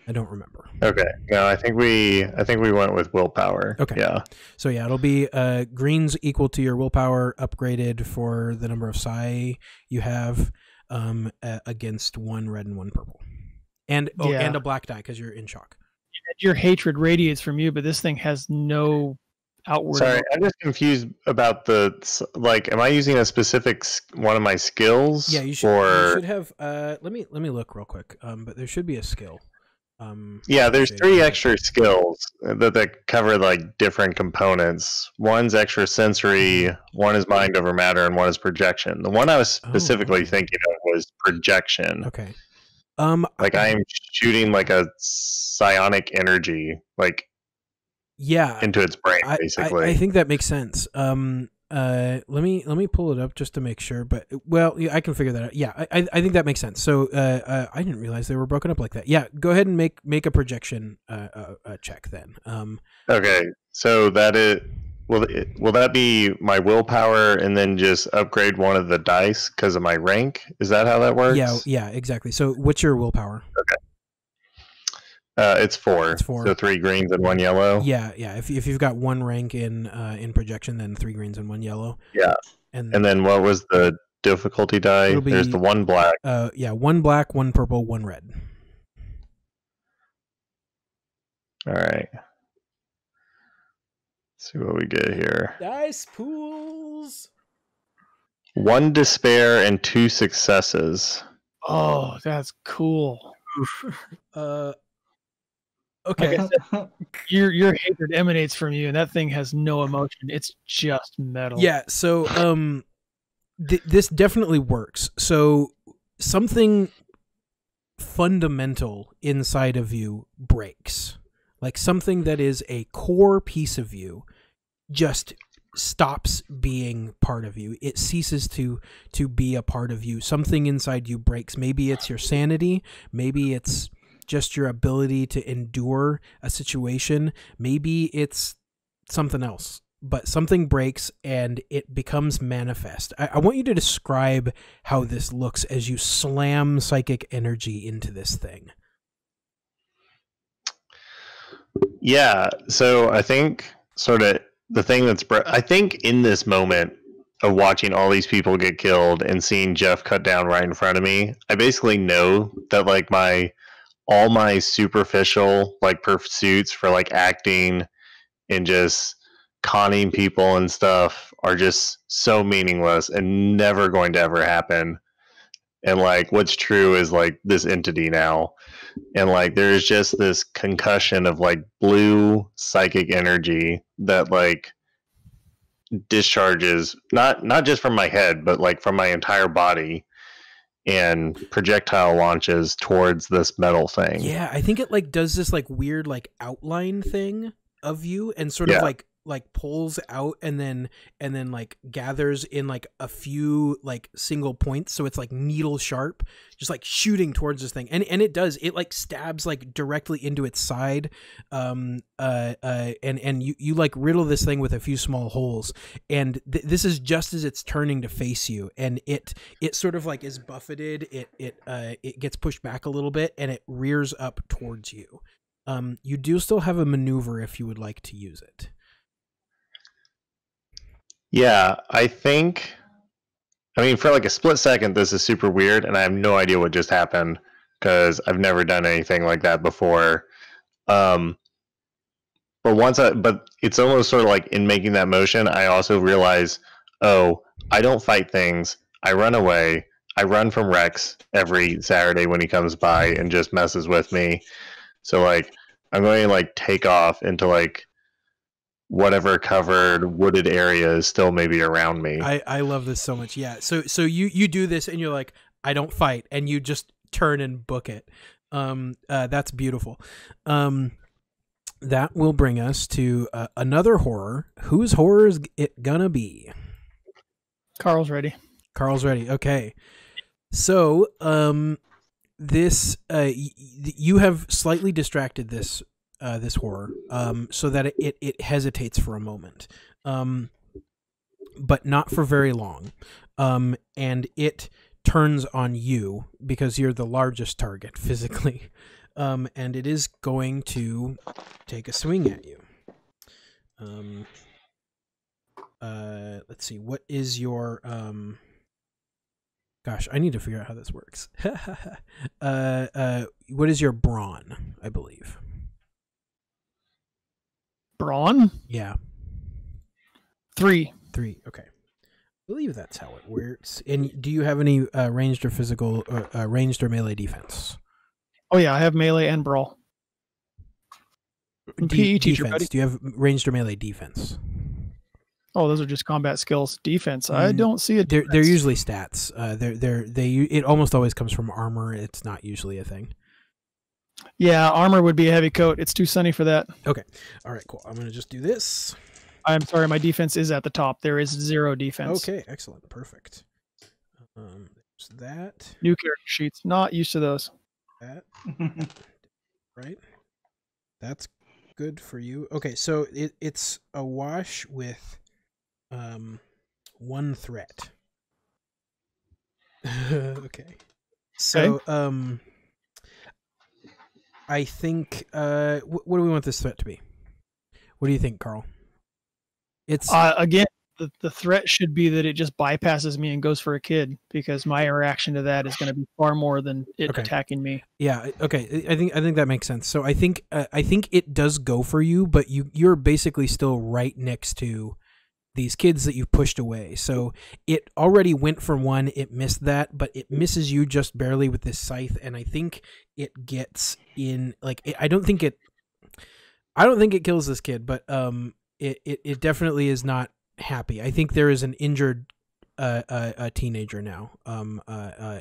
I don't remember. Okay. No, I think we went with willpower. Okay. Yeah. So yeah, it'll be greens equal to your willpower upgraded for the number of psi you have against one red and one purple. And and a black die because you're in shock. Your hatred radiates from you, but this thing has no outward. Sorry, I'm just confused about am I using a specific one of my skills? Yeah, you should have let me look real quick. But there should be a skill. There's 3 extra skills that cover like different components. One's extra sensory, one is mind over matter, and one is projection. The one I was specifically thinking of was projection. Okay. Like I am shooting like a psionic energy, into its brain, basically. I think that makes sense. Let me pull it up just to make sure, but I can figure that out. Yeah, I think that makes sense. So I didn't realize they were broken up like that. Yeah, go ahead and make a projection check then. Okay, so that is will that be my willpower and then just upgrade one of the dice because of my rank? Is that how that works? Yeah, exactly. So what's your willpower? Okay. It's 4. It's 4. So 3 greens and 1 yellow. Yeah. If you've got 1 rank in projection, then 3 greens and 1 yellow. Yeah. And then what was the difficulty die? There's the 1 black. 1 black, 1 purple, 1 red. All right. Let's see what we get here. Dice pools. 1 despair and 2 successes. Oh, that's cool. Okay. Your hatred emanates from you, and that thing has no emotion. It's just metal. Yeah, so this definitely works. So something fundamental inside of you breaks. Like something that is a core piece of you just stops being part of you. It ceases to be a part of you. Something inside you breaks. Maybe it's your sanity. Maybe it's just your ability to endure a situation. Maybe it's something else, but something breaks and it becomes manifest. I want you to describe how this looks as you slam psychic energy into this thing. Yeah, so I think sort of the thing I think in this moment of watching all these people get killed and seeing Jeff cut down right in front of me, I basically know that like my all my superficial like pursuits for like acting and just conning people and stuff are just so meaningless and never going to ever happen. And like what's true is like this entity now. And like there's just this concussion of like blue psychic energy that like discharges not just from my head but like from my entire body and projectile launches towards this metal thing. Yeah, I think it like does this like weird like outline thing of you and sort of like pulls out and then like gathers in like a few like single points, so it's like needle sharp, just like shooting towards this thing, and it does, it like stabs like directly into its side, and you like riddle this thing with a few small holes, and this is just as it's turning to face you, and it sort of like is buffeted, it gets pushed back a little bit and it rears up towards you. You do still have a maneuver if you would like to use it. Yeah, I mean, for like a split second, this is super weird, and I have no idea what just happened because I've never done anything like that before. But it's almost sort of like in making that motion, I also realize, oh, I don't fight things. I run away. I run from Rex every Saturday when he comes by and just messes with me. So like, I'm going to like take off into like whatever covered wooded area is still maybe around me. I love this so much. Yeah. So you do this and you're like, I don't fight, and you just turn and book it. That's beautiful. That will bring us to another horror. Whose horror is it gonna be? Carl's ready. Carl's ready. Okay. So, this you have slightly distracted this horror, so that it hesitates for a moment, but not for very long, and it turns on you because you're the largest target physically, and it is going to take a swing at you. Let's see, what is your gosh, I need to figure out how this works. What is your brawn, I believe? Brawn? Yeah. 3. 3. Okay. I believe that's how it works. And do you have any ranged or physical, ranged or melee defense? Oh yeah, I have melee and brawl. PE teacher, buddy. Do you have ranged or melee defense? Oh, those are just combat skills. Defense. I don't see it. They're usually stats. It almost always comes from armor. It's not usually a thing. Yeah, armor would be a heavy coat. It's too sunny for that. Okay. All right, cool. I'm going to just do this. I'm sorry, my defense is at the top. There is 0 defense. Okay, excellent. Perfect. There's that. New character sheets. Not used to those. That. Right. That's good for you. Okay, so it's a wash with 1 threat. Okay. So, I think, what do we want this threat to be? What do you think, Carl? It's again, the threat should be that it just bypasses me and goes for a kid, because my reaction to that is going to be far more than it attacking me. Yeah. Okay. I think that makes sense. So I think it does go for you, but you're basically still right next to these kids that you've pushed away. So it already went for 1. It missed that, but it misses you just barely with this scythe. And I think it gets in, like, I don't think it kills this kid, but it definitely is not happy. I think there is an injured a teenager now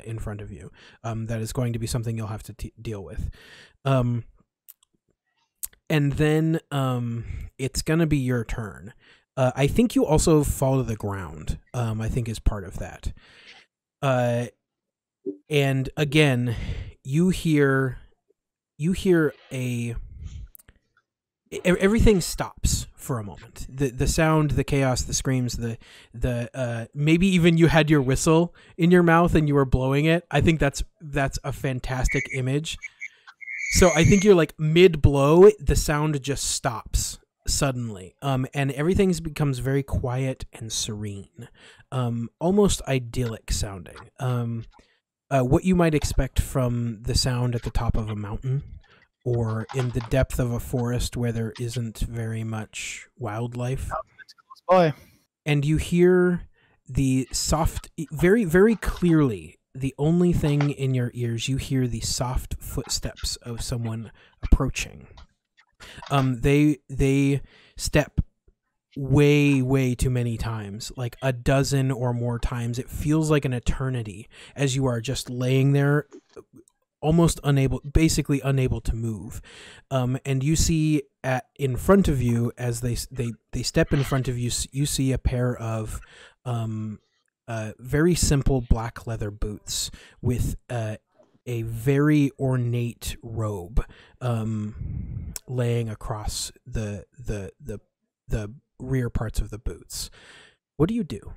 in front of you that is going to be something you'll have to deal with. And then it's going to be your turn. I think you also fall to the ground, I think is part of that. And again, you hear everything stops for a moment. The sound, the chaos, the screams, the maybe even you had your whistle in your mouth and you were blowing it. I think that's a fantastic image. So I think you're like mid blow, the sound just stops suddenly, and everything becomes very quiet and serene, almost idyllic sounding. what you might expect from the sound at the top of a mountain or in the depth of a forest where there isn't very much wildlife. Boy. And you hear the soft, very, very clearly, the only thing in your ears, you hear the soft footsteps of someone approaching. They step way too many times, like a dozen or more times. It feels like an eternity as you are just laying there, almost basically unable to move. And you see in front of you, as they step in front of you, you see a pair of very simple black leather boots with a very ornate robe laying across the rear parts of the boots. What do you do?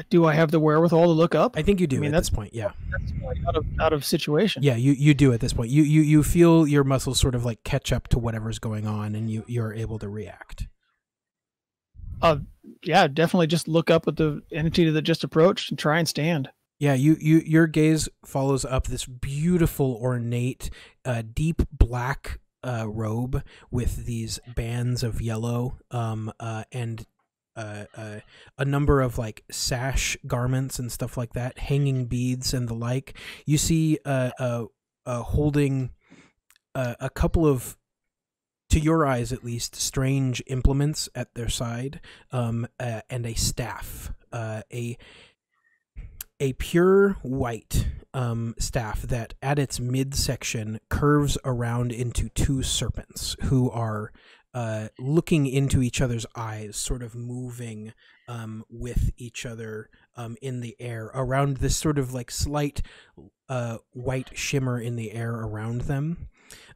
Do I have the wherewithal to look up? I think you do. At this point, yeah. That's like out of situation. Yeah, you do at this point. You feel your muscles sort of like catch up to whatever's going on, and you're able to react. Yeah, definitely just look up at the entity that just approached and try and stand. Yeah, your gaze follows up this beautiful, ornate, deep black robe with these bands of yellow and a number of like sash garments and stuff like that, hanging beads and the like. You see holding a couple of, to your eyes at least, strange implements at their side, and a staff, a pure white staff that at its midsection curves around into two serpents who are looking into each other's eyes, sort of moving with each other in the air around this sort of like slight white shimmer in the air around them.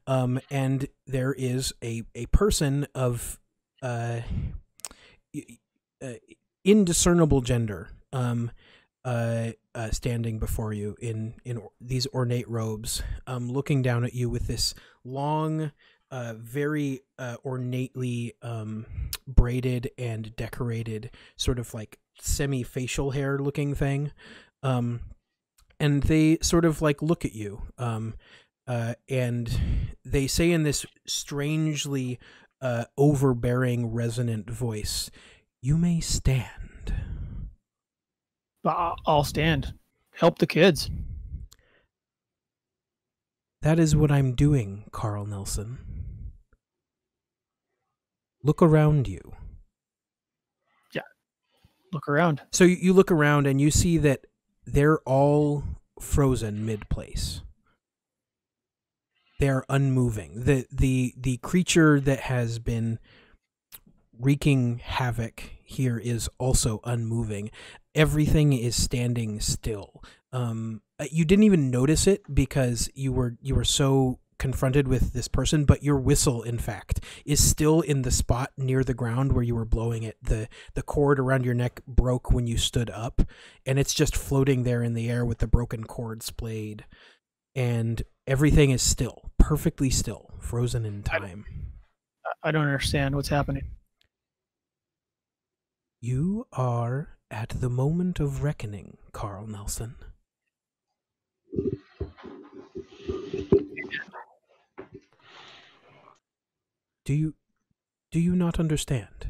And there is a person of indiscernible gender standing before you in these ornate robes, looking down at you with this long, very ornately braided and decorated sort of like semi-facial hair looking thing. And they sort of like look at you, and they say in this strangely overbearing, resonant voice, "You may stand." I'll stand. Help the kids. That is what I'm doing, Carl Nelson. Look around you. Yeah. Look around. So you look around and you see that they're all frozen mid-place. They're unmoving. The creature that has been wreaking havoc here is also unmoving. Everything is standing still. You didn't even notice it because you were so confronted with this person, but your whistle, in fact, is still in the spot near the ground where you were blowing it. The cord around your neck broke when you stood up, and it's just floating there in the air with the broken cord splayed. And everything is still, perfectly still, frozen in time. I don't understand what's happening. You are at the moment of reckoning, Carl Nelson. Do you not understand?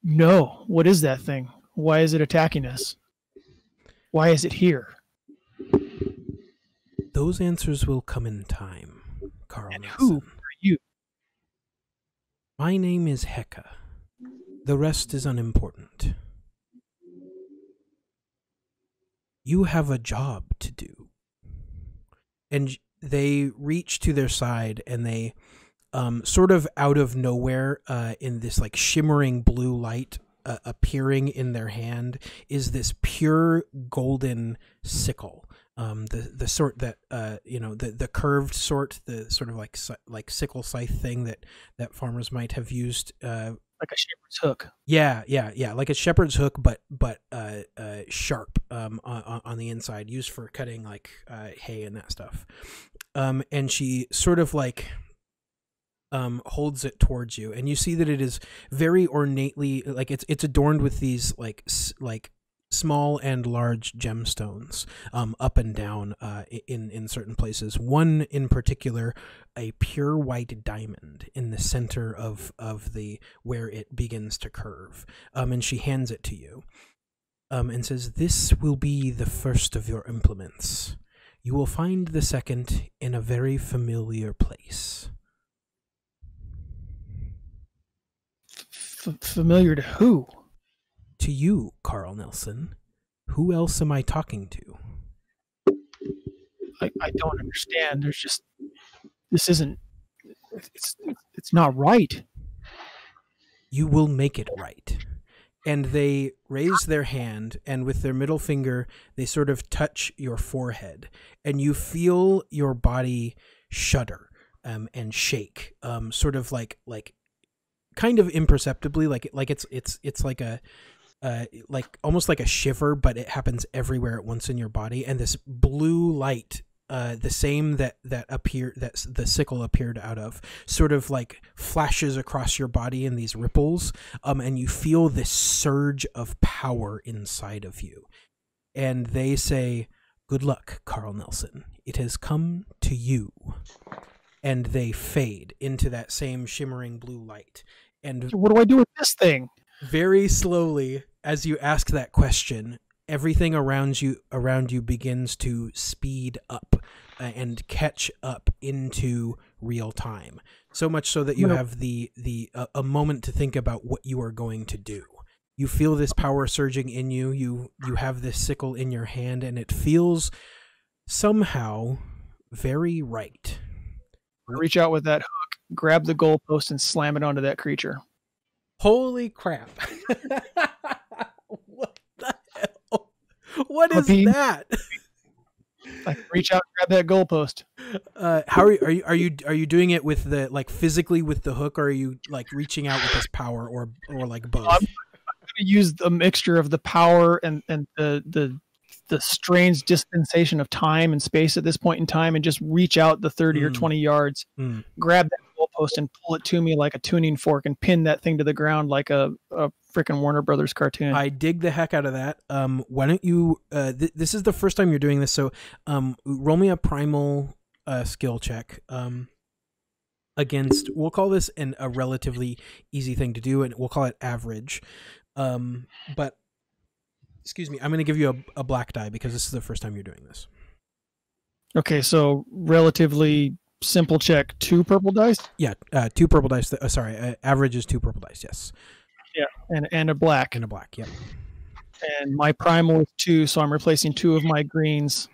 No. What is that thing? Why is it attacking us? Why is it here? Those answers will come in time, Carl And Nelson. who are you? My name is Heka. The rest is unimportant. You have a job to do. And they reach to their side, and they sort of out of nowhere, in this like shimmering blue light appearing in their hand, is this pure golden sickle. The sort that the curved sort, the sort of like sickle scythe thing that farmers might have used, Like a shepherd's hook. Yeah, like a shepherd's hook, but sharp on the inside, used for cutting like hay and that stuff. And she sort of like holds it towards you, and you see that it is very ornately, like it's adorned with these like small and large gemstones up and down in certain places. One in particular, a pure white diamond in the center of the where it begins to curve. And she hands it to you and says, "This will be the first of your implements. You will find the second in a very familiar place." Familiar to who? To you, Carl Nelson. Who else am I talking to? I don't understand. There's just, this isn't, it's not right. You will make it right. And they raise their hand, and with their middle finger, they sort of touch your forehead, and you feel your body shudder and shake, sort of like kind of imperceptibly, like it's like a like almost like a shiver, but it happens everywhere at once in your body, and this blue light, the same that the sickle appeared out of, sort of like flashes across your body in these ripples, and you feel this surge of power inside of you. And they say, "Good luck, Carl Nelson. It has come to you." And they fade into that same shimmering blue light. And what do I do with this thing? Very slowly, as you ask that question, everything around you begins to speed up and catch up into real time. So much so that you have a moment to think about what you are going to do. You feel this power surging in you. You have this sickle in your hand, and it feels somehow very right. Reach out with that hook, grab the goalpost, and slam it onto that creature. Holy crap. What the hell? What is that? Like, reach out, grab that goalpost. How are you doing it with the, like, physically with the hook, or are you like reaching out with this power, or like both? I'm going to use a mixture of the power and the strange dispensation of time and space at this point in time, and just reach out the 30 or 20 yards, grab that goalpost and pull it to me like a tuning fork, and pin that thing to the ground like a freaking Warner Brothers cartoon. I dig the heck out of that. Why don't you, this is the first time you're doing this, so roll me a primal skill check against, we'll call this a relatively easy thing to do, and we'll call it average. But excuse me, I'm going to give you a black die because this is the first time you're doing this. Okay, so relatively simple check, 2 purple dice? Yeah, 2 purple dice. Average is 2 purple dice, yes. Yeah, and a black. And a black, yep. And my primal is 2, so I'm replacing 2 of my greens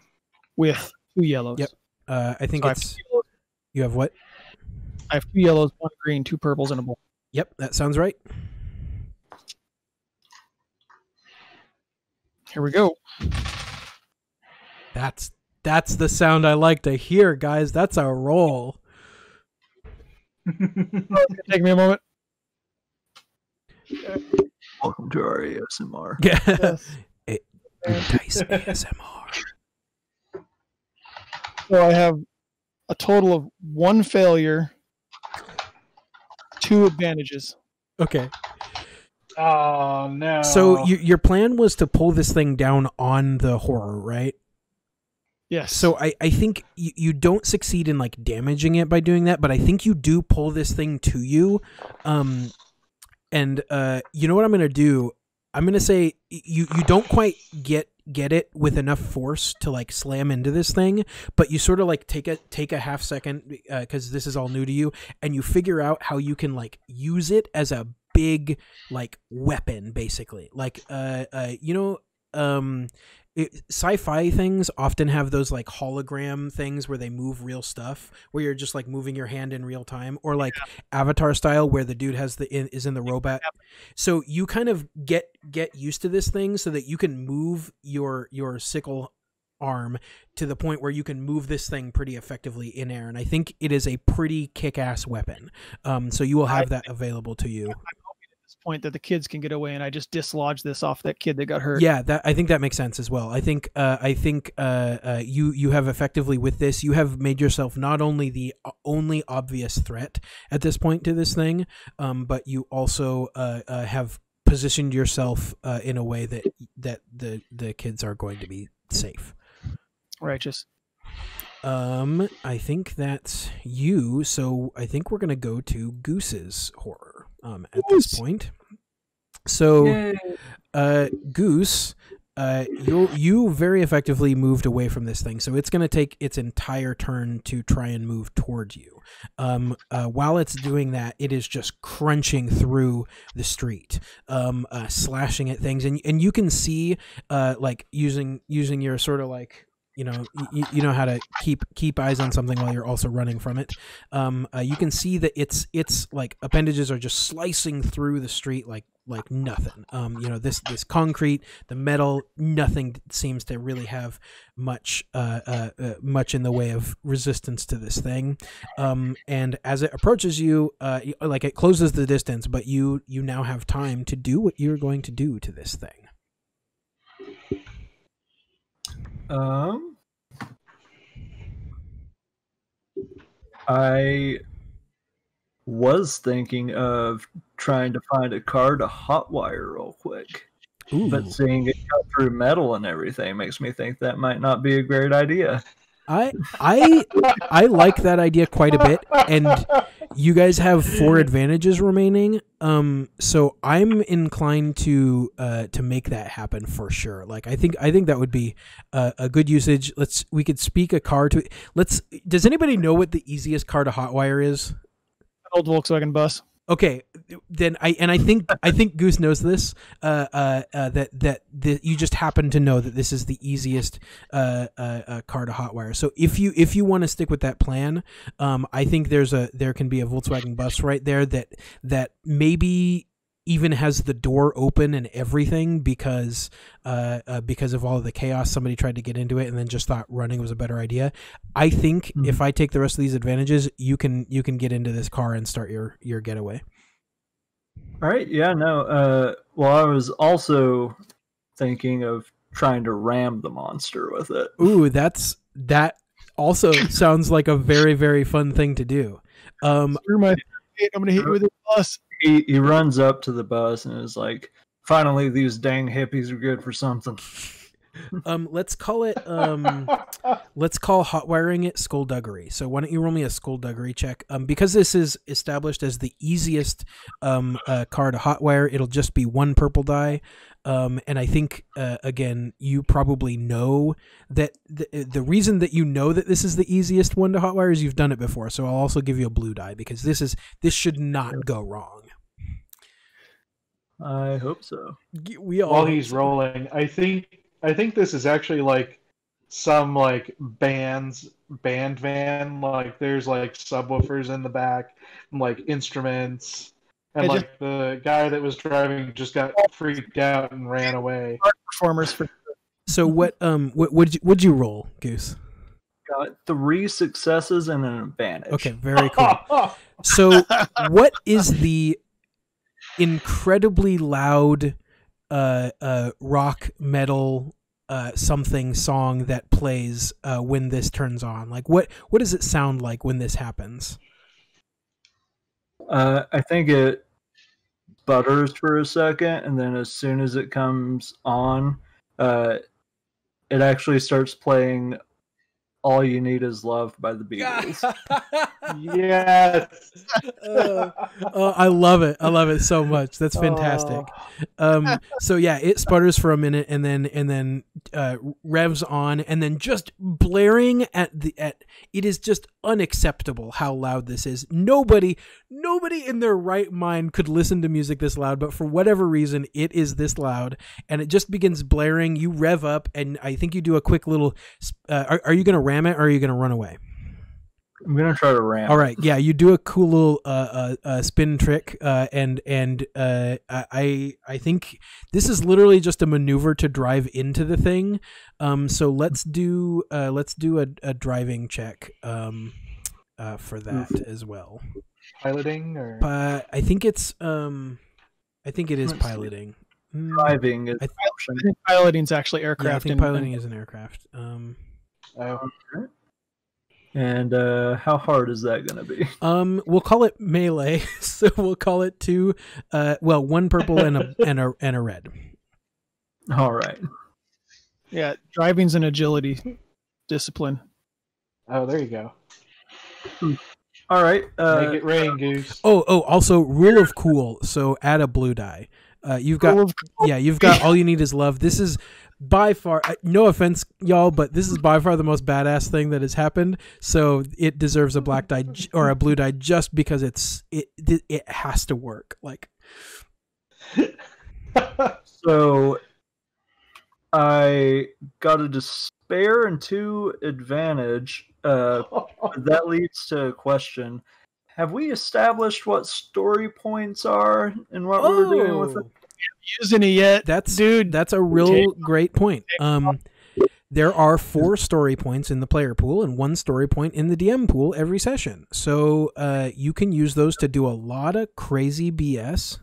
with 2 yellows. Yep. I think it's... You have what? I have 2 yellows, 1 green, 2 purples, and a black. Yep, that sounds right. Here we go. That's the sound I like to hear, guys. That's a roll. Take me a moment. Welcome to our ASMR. Yes. Dice ASMR. So I have a total of 1 failure, 2 advantages. Okay. Oh, no. So your plan was to pull this thing down on the horror, right? Yes. So I think you don't succeed in like damaging it by doing that, but I think you do pull this thing to you. And you know what I'm going to do? I'm going to say you don't quite get it with enough force to like slam into this thing, but you sort of like take a half second because this is all new to you, and you figure out how you can like use it as a big like weapon, basically. Like sci-fi things often have those like hologram things where they move real stuff, where you're just like moving your hand in real time, or like Avatar style where the dude is in the robot. So you kind of get used to this thing so that you can move your sickle arm to the point where you can move this thing pretty effectively in air, and I think it is a pretty kick-ass weapon. So you will have that available to you. Point that the kids can get away, and I just dislodge this off that kid that got hurt. Yeah, I think that makes sense as well. I think you have effectively, with this, you have made yourself not only the only obvious threat at this point to this thing, but you also have positioned yourself in a way that the kids are going to be safe. Righteous. I think that's you. So I think we're gonna go to Goose's horror at this point. So, Goose, you very effectively moved away from this thing. So it's gonna take its entire turn to try and move towards you. While it's doing that, it is just crunching through the street, slashing at things, and you can see, like using your sort of like. You know how to keep eyes on something while you're also running from it. You can see that it's like appendages are just slicing through the street like nothing. This concrete, the metal, nothing seems to really have much in the way of resistance to this thing. And as it approaches you, like it closes the distance, but you now have time to do what you're going to do to this thing. I was thinking of trying to find a car to hotwire real quick. Ooh. But seeing it cut through metal and everything makes me think that might not be a great idea. I like that idea quite a bit, and you guys have 4 advantages remaining. So I'm inclined to make that happen for sure. Like I think that would be a good usage. We could speak a car to. Does anybody know what the easiest car to hotwire is? Old Volkswagen bus. Okay, then I think Goose knows this. That you just happen to know that this is the easiest car to hotwire. So if you want to stick with that plan, I think there can be a Volkswagen bus right there that maybe even has the door open and everything because of all of the chaos. Somebody tried to get into it and then just thought running was a better idea. I think if I take the rest of these advantages, you can get into this car and start your getaway. All right. Yeah. No. Well, I was also thinking of trying to ram the monster with it. Ooh, that also sounds like a very, very fun thing to do. I'm gonna hit you with a bus. He runs up to the bus and is like, "Finally, these dang hippies are good for something." Let's call hotwiring it skullduggery. So why don't you roll me a skullduggery check? Because this is established as the easiest car to hotwire, it'll just be 1 purple die. And I think again, you probably know that the reason that you know that this is the easiest one to hotwire is you've done it before. So I'll also give you a blue die because this should not go wrong. I hope so. While he's rolling, I think this is actually like some like band van. Like there's like subwoofers in the back, and, like instruments, and like the guy that was driving just got freaked out and ran away. Performers for. So what'd you roll, Goose? Got 3 successes and an advantage. Okay, very cool. So what is the incredibly loud rock metal something song that plays when this turns on? Like what does it sound like when this happens? I think it butters for a second, and then as soon as it comes on, it actually starts playing "All You Need Is Love" by the Beatles. Yes. I love it so much. That's fantastic. So yeah, it sputters for a minute and then revs on, and then just blaring at it is just unacceptable how loud this is. Nobody in their right mind could listen to music this loud, but for whatever reason it is this loud, and it just begins blaring. You rev up, and I think you do a quick little are you going to ram it or are you going to run away? I'm gonna try to ram. All right, yeah, you do a cool little spin trick, and I think this is literally just a maneuver to drive into the thing. So let's do a driving check for that as well. Piloting or I think it is piloting. Driving is I think piloting's actually aircraft. Yeah, I think piloting is an aircraft. And how hard is that going to be? We'll call it melee. So we'll call it 2. One purple and a red. All right. Yeah, driving's an agility discipline. Oh, there you go. All right. Make it rain, Goose. Also rule of cool. So add a blue die. You've got all you need is love. This is by far, no offense, y'all, but this is by far the most badass thing that has happened. So it deserves a black die or a blue die just because it has to work. Like, so I got a despair and 2 advantage. That leads to a question. Have we established what story points are and what we were doing with it? Using it yet? That's a real great point. There are 4 story points in the player pool and 1 story point in the DM pool every session. So you can use those to do a lot of crazy BS,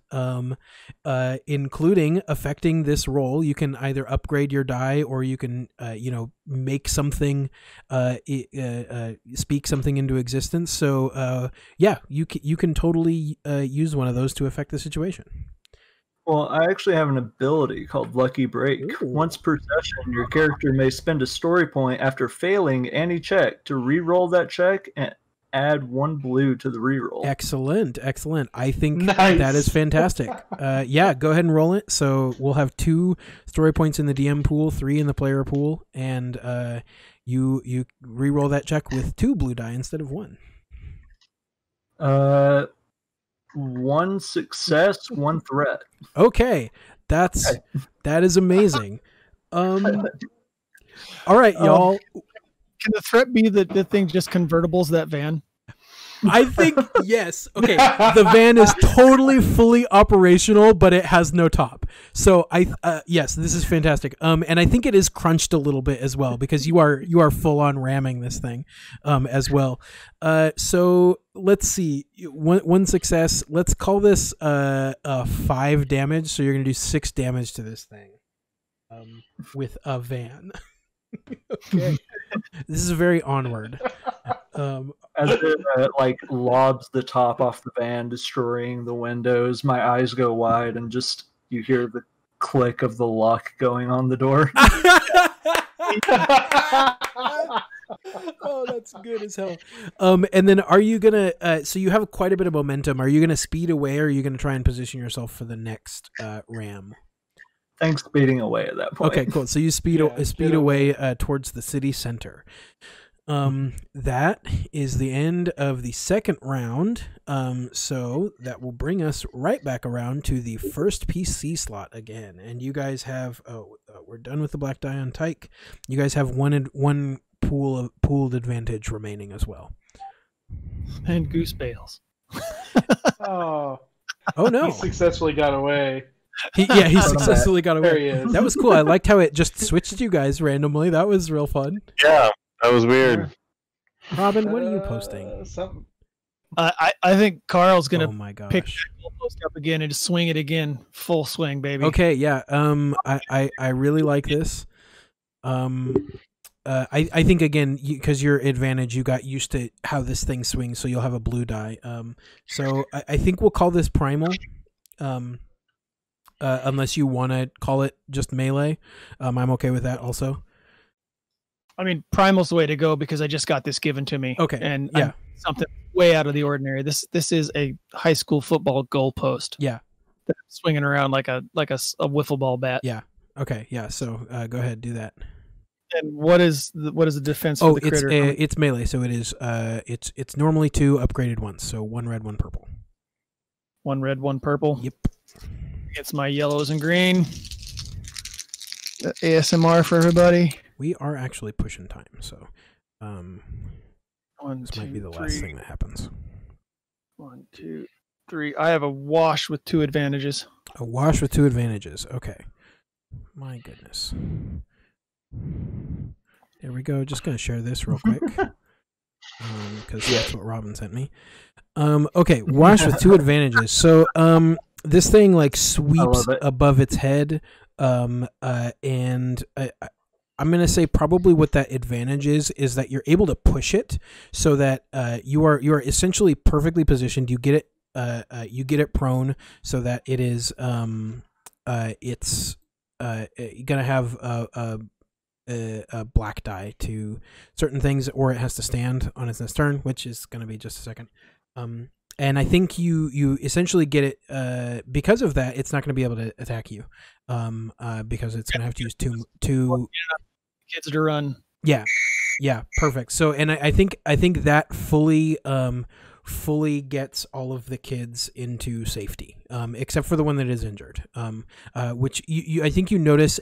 including affecting this roll. You can either upgrade your die or you can, make something, speak something into existence. So you can totally use one of those to affect the situation. Well, I actually have an ability called Lucky Break. Ooh. Once per session, your character may spend a story point after failing any check to re-roll that check and add 1 blue to the re-roll. Excellent. I think that is fantastic. Go ahead and roll it. So we'll have 2 story points in the DM pool, 3 in the player pool, and you re-roll that check with 2 blue die instead of 1. 1 success, 1 threat. Okay, that is amazing. All right, y'all. Can the threat be that the thing just convertibles that van? I think yes. Okay, the van is totally fully operational, but it has no top. So yes, this is fantastic. And I think it is crunched a little bit as well because you are full on ramming this thing, as well. So let's see, one success. Let's call this 5 damage. So you're gonna do 6 damage to this thing, with a van. Okay, this is very Onward. As it lobs the top off the van, destroying the windows, my eyes go wide and just you hear the click of the lock going on the door. Oh, that's good as hell. And then are you gonna so you have quite a bit of momentum. Are you gonna speed away or are you gonna try and position yourself for the next ram? Thanks, speeding away at that point. Okay, cool. So you speed away towards the city center. That is the end of the second round. So that will bring us right back around to the first PC slot again. And you guys have we're done with the black die on Tyke. You guys have one pooled advantage remaining as well. And Goose bails. Oh no! He successfully got away. He successfully got away. There he is. That was cool. I liked how it just switched you guys randomly. That was real fun. Yeah, that was weird. Robin, what are you posting? Something. I think Carl's gonna pick gosh. that goalpost up again and just swing it again, full swing, baby. Okay, yeah. I really like this. I think again because your advantage, you got used to how this thing swings, so you'll have a blue die. So I think we'll call this primal. Unless you want to call it just melee, I'm okay with that also. I mean, primal's the way to go because I just got this given to me. Okay, and yeah, something way out of the ordinary. This is a high school football goalpost. Yeah, that's swinging around like a wiffle ball bat. Yeah. Okay. Yeah. So go ahead, do that. And what is the defense for the critter? It's melee, so it is. It's normally 2 upgraded once, so 1 red, 1 purple. 1 red, 1 purple. Yep. It's my yellows and green. ASMR for everybody. We are actually pushing time, so this might be the last thing that happens. 1, 2, 3. I have a wash with 2 advantages. A wash with 2 advantages. Okay. My goodness. There we go. Just gonna share this real quick because that's what Robin sent me. Okay, wash with 2 advantages. So this thing sweeps above its head, and I'm going to say probably what that advantage is that you're able to push it so that you are essentially perfectly positioned. You get it prone so that it is it's gonna have a black die to certain things, or it has to stand on its next turn, which is going to be just a second. And I think you essentially get it because of that. It's not going to be able to attack you because it's going to have to use two kids to run. Yeah, perfect. So, and I think that fully gets all of the kids into safety, except for the one that is injured, which you I think you notice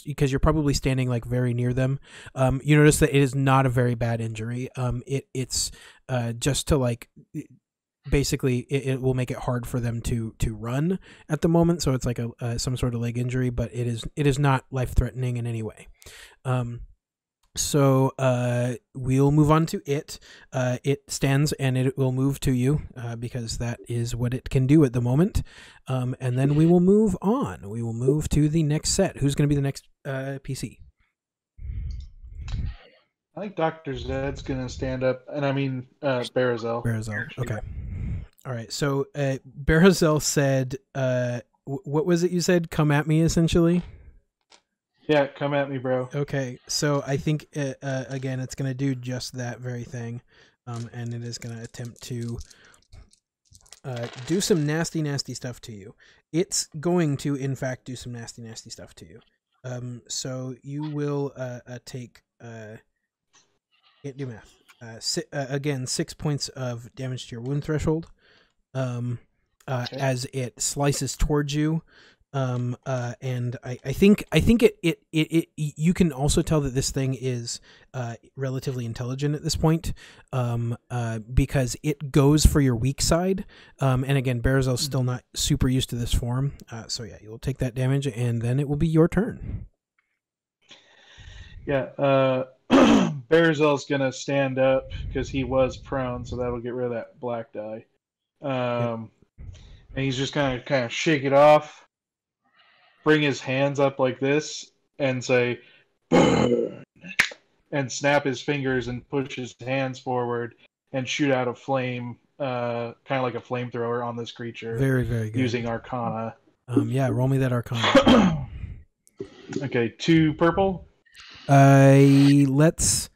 because you're probably standing like very near them. You notice that it is not a very bad injury. It's just to like basically it will make it hard for them to run at the moment. So it's like some sort of leg injury, but it is not life threatening in any way. So we'll move on to it. It stands and it will move to you because that is what it can do at the moment. And then we will move on. We will move to the next set. Who's going to be the next PC? I think Dr. Zed's going to stand up, and I mean Barazel. Barazel, okay. All right, so Barazel said, what was it you said? Come at me, essentially? Yeah, come at me, bro. Okay, so I think, again, it's going to do just that very thing, and it is going to attempt to do some nasty, nasty stuff to you. It's going to, in fact, do some nasty, nasty stuff to you. So you will take... Can't do math. Again, 6 points of damage to your wound threshold okay. As it slices towards you. And I think it you can also tell that this thing is relatively intelligent at this point, because it goes for your weak side. And again, Barazel's still not super used to this form. So yeah, you'll take that damage, and then it will be your turn. Yeah, Barazel's gonna stand up because he was prone, so that'll get rid of that black die. And he's just gonna kind of shake it off, bring his hands up like this, and say, "Burn," and snap his fingers and push his hands forward and shoot out a flame, kind of like a flamethrower on this creature. Very, very good. Using Arcana. Yeah, roll me that Arcana. Okay, 2 purple. Let's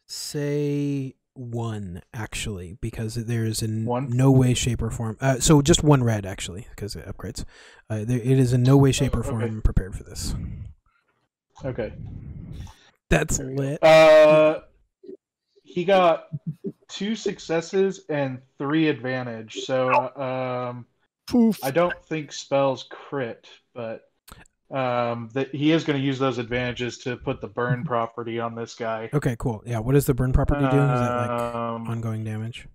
say 1 actually, because there is in no way, shape, or form. So just 1 red actually, because it upgrades. It is in no way, shape, or form prepared for this. Okay, that's lit. He got 2 successes and 3 advantage. So I don't think spells crit, but that he is going to use those advantages to put the burn property on this guy. Okay, cool. Yeah, what does the burn property do? Is that like ongoing damage?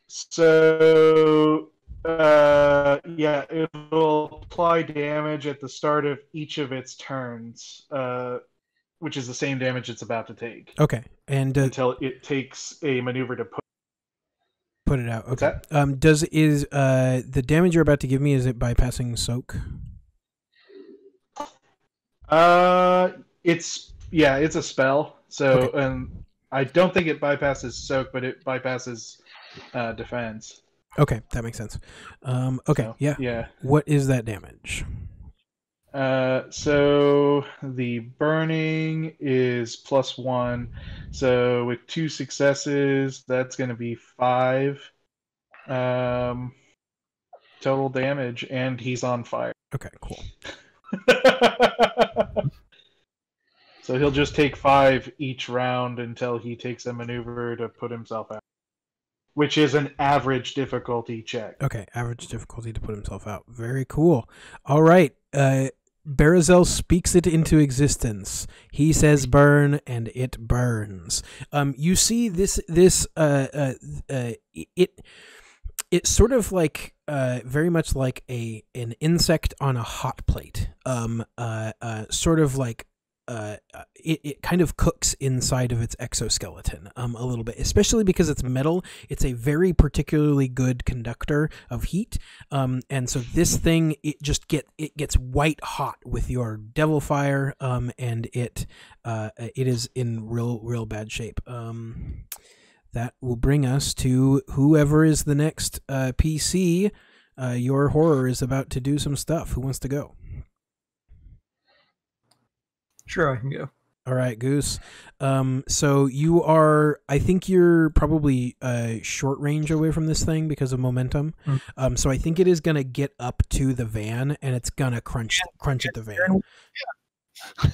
So yeah, it will apply damage at the start of each of its turns, which is the same damage it's about to take. Okay, and until it takes a maneuver to put it out. Okay. What's that? Is the damage you're about to give me, is it bypassing soak? It's a spell. So okay. I don't think it bypasses soak, but it bypasses defense. Okay, that makes sense. Okay, so, yeah. What is that damage? So the burning is +1. So with 2 successes, that's going to be 5 total damage, and he's on fire. Okay, cool. So he'll just take 5 each round until he takes a maneuver to put himself out, which is an average difficulty check. Okay, average difficulty to put himself out. Very cool. All right. Barazel speaks it into existence. He says burn, and it burns. You see this it's sort of like very much like an insect on a hot plate. Sort of like it kind of cooks inside of its exoskeleton a little bit, especially because it's metal. It's a very particularly good conductor of heat, and so this thing it gets white hot with your devil fire, and it is in real bad shape. That will bring us to whoever is the next PC. Your horror is about to do some stuff. Who wants to go? Sure, I can go. All right, Goose. So you are, I think you're probably short range away from this thing because of momentum. So I think it is going to get up to the van and it's going to crunch at the van.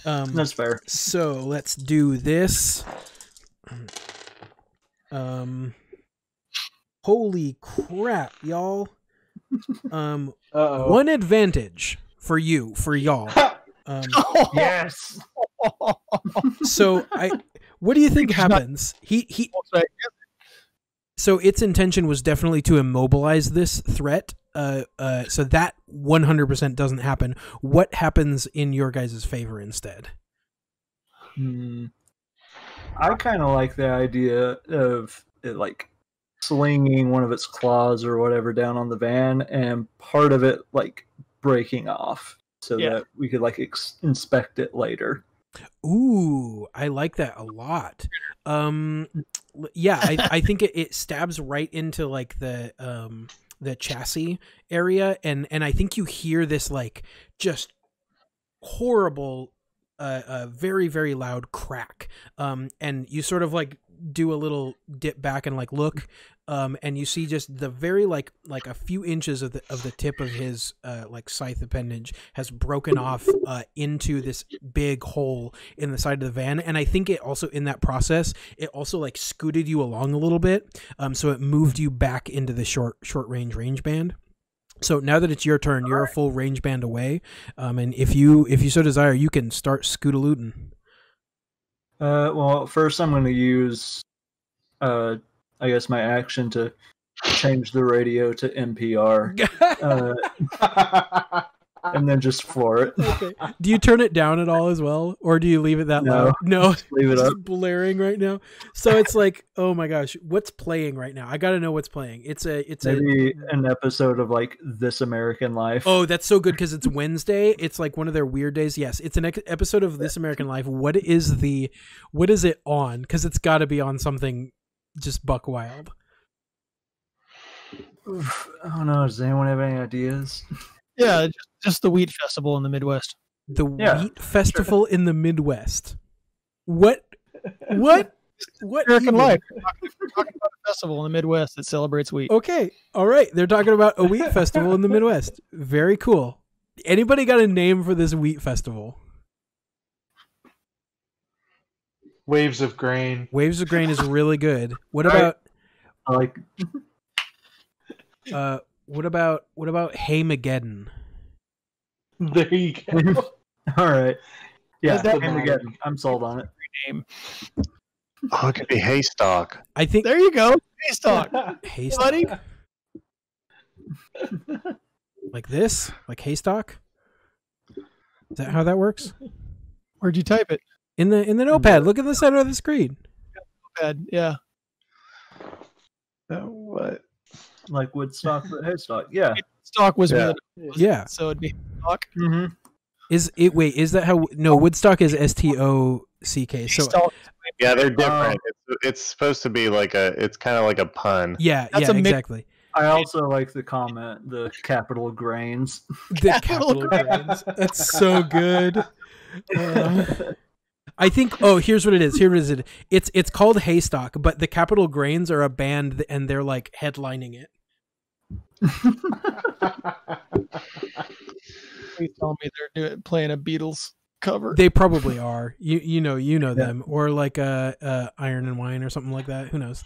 That's fair. So let's do this. Holy crap, y'all. One advantage for y'all. Yes. So what do you think happens? So its intention was definitely to immobilize this threat. So that 100% doesn't happen. What happens in your guys' favor instead? I kind of like the idea of it, like slinging one of its claws or whatever down on the van, and part of it like breaking off, so that we could like inspect it later. Ooh, I like that a lot. Yeah, I think it stabs right into like the chassis area, and I think you hear this like just horrible, very, very loud crack. And you sort of like do a little dip back and like look, and you see just the very like a few inches of the tip of his like scythe appendage has broken off into this big hole in the side of the van. And I think it also, in that process, it also like scooted you along a little bit, so it moved you back into the short range band. So now that it's your turn, you're a full range band away, and if you so desire, you can start scootalooting. Well, first I'm going to use, I guess, my action to change the radio to NPR, and then just floor it. Okay. Do you turn it down at all as well, or do you leave it that loud? No, just leave it it's up. blaring right now. So it's like, oh my gosh, what's playing right now? I got to know what's playing. It's maybe an episode of like This American Life. Oh, that's so good because it's Wednesday. It's like one of their weird days. Yes, it's an episode of This American Life. What is it on? Because it's got to be on something just buck wild. I don't know. Does anyone have any ideas? Yeah, just the Wheat Festival in the Midwest. The Wheat Festival in the Midwest. What? American Life. We're talking about a festival in the Midwest that celebrates wheat. Okay, all right. They're talking about a wheat festival in the Midwest. Very cool. Anybody got a name for this wheat festival? Waves of Grain. Waves of Grain is really good. What about? I like. What about Haymageddon? There you go. All right. Yeah, That Haymageddon. I'm sold on it. Name. Oh, it could be Haystock. I think There you go. Haystock. Haystock. Buddy. Like this? Like Haystock? Is that how that works? Where'd you type it? In the notepad. Look at the center of the screen. Bad. Yeah. What? Like Woodstock, but Haystock. Yeah. Stock was Yeah. Yeah. So it'd be stock. Mm-hmm. Is that how? No, Woodstock is STOCK. So Stock. Yeah, they're different. It's supposed to be like it's kind of like a pun. yeah, That's a mix- exactly. I also like the comment, the capital grains. The capital grains. That's so good. I think. Oh, here's what it is. It's called Haystock, but the Capital Grains are a band, and they're like headlining it. Please tell me they're playing a Beatles cover. They probably are. You know them, or like Iron and Wine or something like that. Who knows?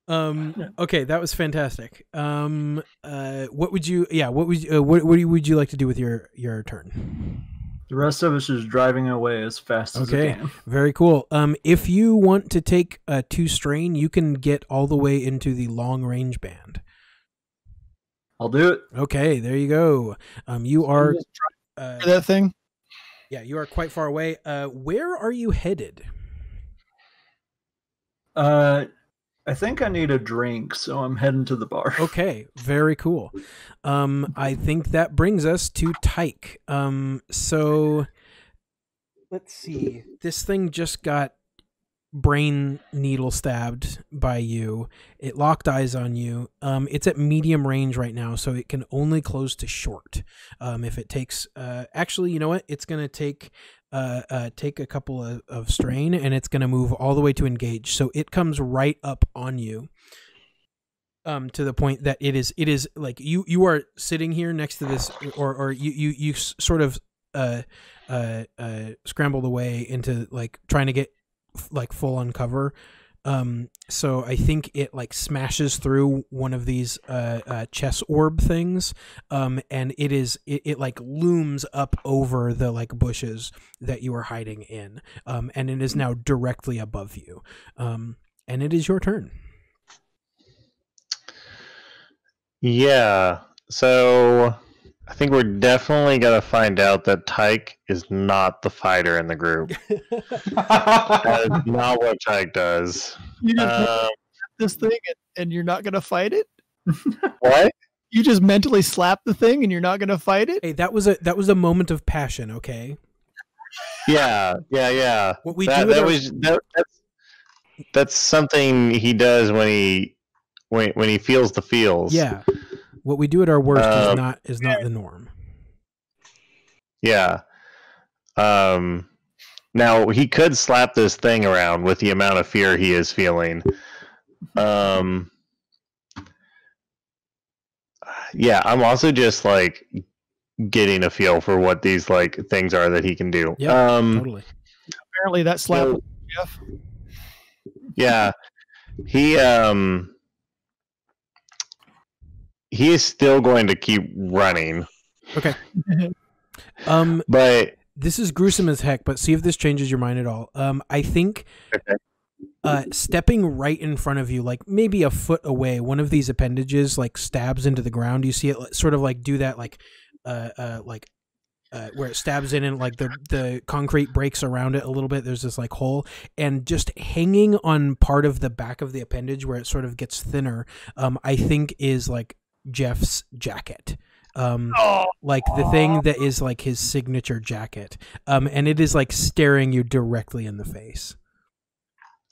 Okay, that was fantastic. What would you like to do with your turn? The rest of us is driving away as fast as we can. Very cool. If you want to take 2 strain, you can get all the way into the long range band. I'll do it. Okay, there you go. You are that thing. Yeah, you are quite far away. Where are you headed? I think I need a drink, so I'm heading to the bar. Okay, very cool. I think that brings us to Tyke. So let's see. This thing just got brain needle stabbed by you. It locked eyes on you. It's at medium range right now, so it can only close to short. If it takes, actually, you know what? It's gonna take a couple of strain, and it's gonna move all the way to engage. So it comes right up on you. To the point that it is like you are sitting here next to this, or you sort of scrambled away into like trying to get like full on cover. So I think it like smashes through one of these chess orb things, and it like looms up over the like bushes that you are hiding in, and it is now directly above you, and it is your turn. Yeah, so I think we're definitely going to find out that Tyke is not the fighter in the group. That is not what Tyke does. You just this thing and you're not going to fight it? What? You just mentally slap the thing and you're not going to fight it? Hey, that was a moment of passion, okay? Yeah. What we That's something he does when he feels the feels. Yeah. What we do at our worst is not the norm. Yeah. Now he could slap this thing around with the amount of fear he is feeling. Yeah, I'm also just like getting a feel for what these like things are that he can do. Yeah, totally. Apparently that slap was Jeff. Yeah. He is still going to keep running. Okay. But this is gruesome as heck, but see if this changes your mind at all. I think stepping right in front of you, like maybe a foot away, one of these appendages like stabs into the ground. You see it sort of like do that like where it stabs in and like the concrete breaks around it a little bit. There's this like hole, and just hanging on part of the back of the appendage where it sort of gets thinner, I think is like Jeff's jacket. Like the thing that is like his signature jacket. And it is like staring you directly in the face.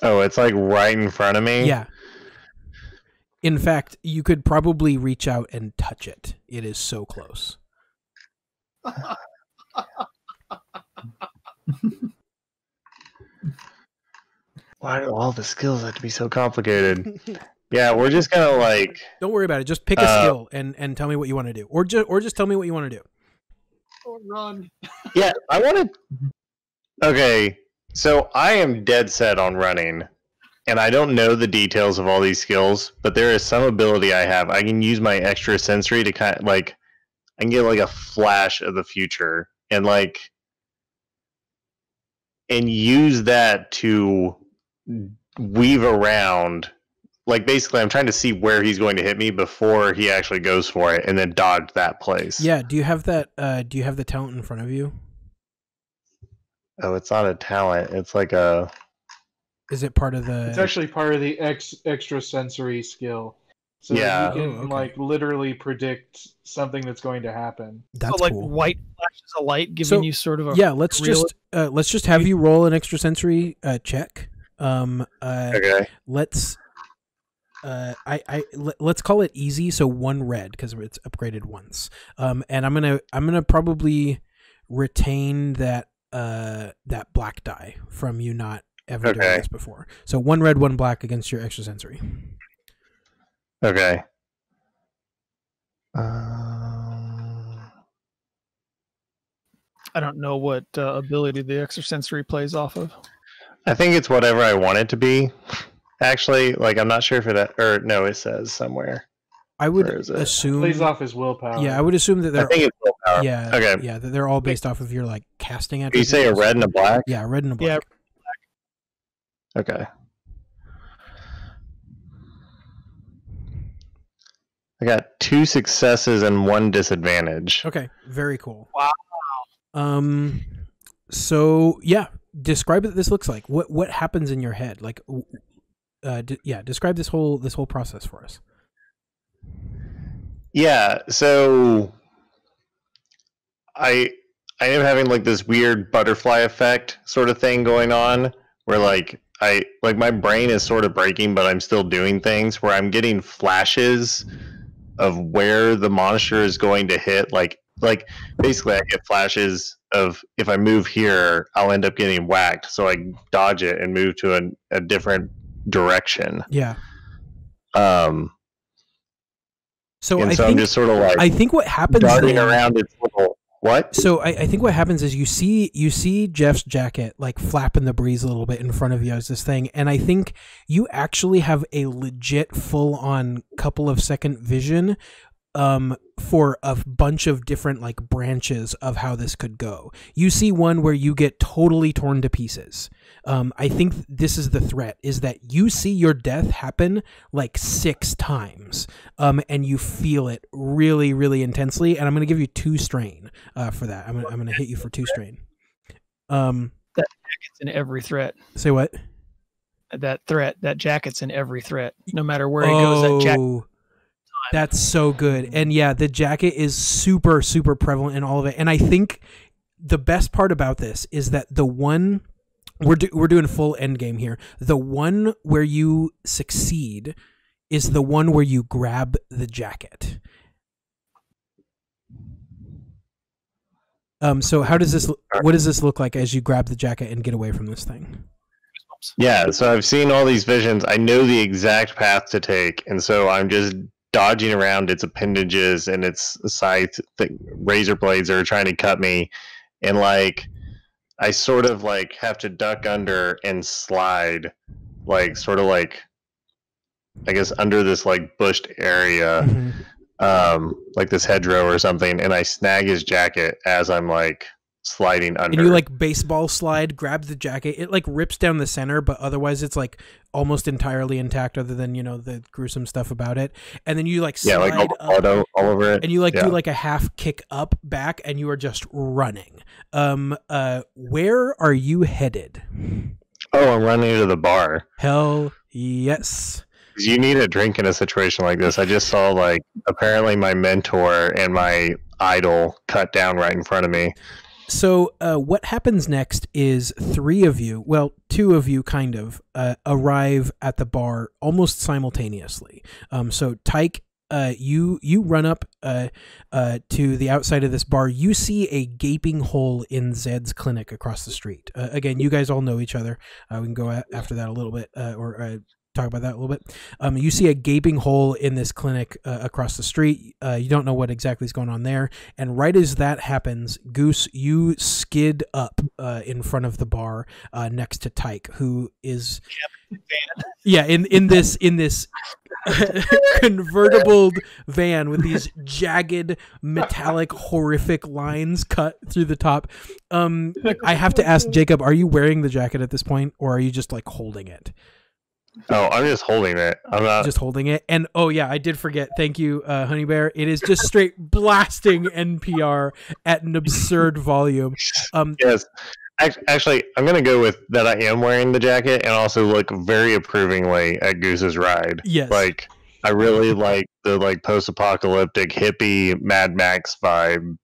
Oh, it's like right in front of me? Yeah. In fact, you could probably reach out and touch it. It is so close. Why do all the skills have to be so complicated? Yeah, we're just gonna like. Don't worry about it. Just pick a skill and tell me what you want to do, or just tell me what you want to do. Or run. Yeah, I want to. Okay, so I am dead set on running, and I don't know the details of all these skills, but there is some ability I have. I can use my extra sensory to kind of like, I can get like a flash of the future, and like, and use that to weave around. Like basically, I'm trying to see where he's going to hit me before he actually goes for it, and then dodge that place. Yeah. Do you have that? Do you have the talent in front of you? Oh, it's not a talent. It's like a. Is it part of the? It's actually part of the extra sensory skill. So Yeah. you can like literally predict something that's going to happen. That's so like cool. white flashes of light giving you sort of a let's just have you roll an extrasensory check. Okay. Let's let's call it easy, so 1 red because it's upgraded once. And I'm gonna probably retain that black die from you not ever doing this before. So 1 red, 1 black against your extrasensory. Okay. I don't know what ability the extrasensory plays off of. I think it's whatever I want it to be. Actually, like I'm not sure if it says somewhere. I would assume Plays off his willpower. Yeah, I would assume that I they're think it's willpower. yeah Okay. yeah that they're all based off of your like casting Did you say a red and a black? Yeah, red and a black. Yeah. Okay. I got 2 successes and 1 disadvantage. Okay, very cool. Wow. So yeah, describe what this looks like. What happens in your head? Like, describe this whole process for us. Yeah, so I am having like this weird butterfly effect sort of thing going on, where like my brain is sort of breaking, but I'm still doing things, where I'm getting flashes of where the monster is going to hit. Like basically I get flashes of, if I move here, I'll end up getting whacked, so I dodge it and move to a different direction. Yeah. So I'm just sort of like, I think what happens darting around its little what? So I think what happens is you see Jeff's jacket like flap in the breeze a little bit in front of you as this thing, and I think you actually have a legit full on couple of second vision for a bunch of different like branches of how this could go. You see one where you get totally torn to pieces. I think this is the threat, is that you see your death happen like 6 times, and you feel it really, really intensely. And I'm going to give you 2 strain for that. I'm going to hit you for 2 strain. That jacket's in every threat. Say what? That jacket's in every threat, no matter where it goes. That jacket. That's so good. And yeah, the jacket is super, super prevalent in all of it. And I think the best part about this is that the one we're doing full end game here. The one where you succeed is the one where you grab the jacket. So what does this look like as you grab the jacket and get away from this thing? Yeah, so I've seen all these visions. I know the exact path to take, and so I'm just dodging around its appendages and its scythe razor blades that are trying to cut me, and like I sort of like have to duck under and slide, like sort of like I guess under this like bushed area, like this hedgerow or something, and I snag his jacket as I'm like sliding under. And you like baseball slide, grab the jacket. It like rips down the center, but otherwise it's like almost entirely intact, other than the gruesome stuff about it. And then you like slide like all over it, and you like do like a half kick up back, and you are just running. Where are you headed? Oh, I'm running to the bar. Hell yes. You need a drink in a situation like this. I just saw like apparently my mentor and my idol cut down right in front of me. So what happens next is 3 of you, well, 2 of you kind of, arrive at the bar almost simultaneously. So Tyke, you run up to the outside of this bar. You see a gaping hole in Zed's clinic across the street. Again, you guys all know each other. We can go after that a little bit, or talk about that a little bit. You see a gaping hole in this clinic across the street. You don't know what exactly is going on there. And right as that happens, Goose, you skid up in front of the bar next to Tyke, who is in this convertible van with these jagged, metallic, horrific lines cut through the top. I have to ask, Jacob, are you wearing the jacket at this point, or are you just like holding it? Oh, I'm just holding it. I'm not just holding it. And oh yeah, I did forget. Thank you, Honey Bear. It is just straight blasting NPR at an absurd volume. Yes. Actually, I'm going to go with that. I am wearing the jacket and also look very approvingly at Goose's ride. Yes. Like, I really like the like post-apocalyptic hippie Mad Max vibe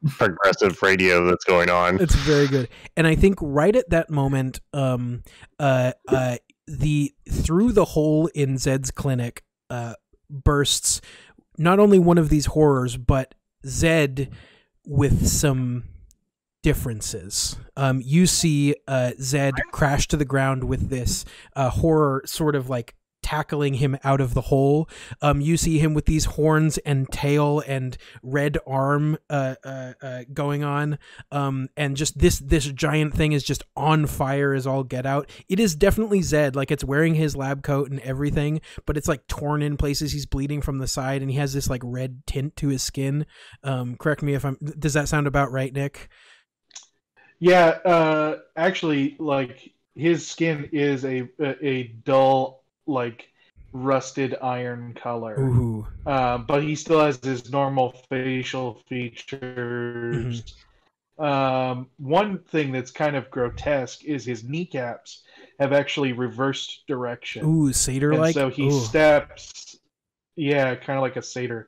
progressive radio that's going on. It's very good. And I think right at that moment, through the hole in Zed's clinic bursts not only one of these horrors, but Zed with some differences. You see Zed crash to the ground with this horror sort of like tackling him out of the hole. You see him with these horns and tail and red arm going on, and just this giant thing is just on fire as all get out. It is definitely Zed, like it's wearing his lab coat and everything, but it's like torn in places. He's bleeding from the side, and he has this like red tint to his skin. Correct me if I'm. Does that sound about right, Nick? Yeah, actually, like his skin is a dull, like rusted iron color. Ooh. But he still has his normal facial features. One thing that's kind of grotesque is his kneecaps have actually reversed direction. Ooh, satyr-like. And so he Ooh. steps, yeah, kind of like a satyr.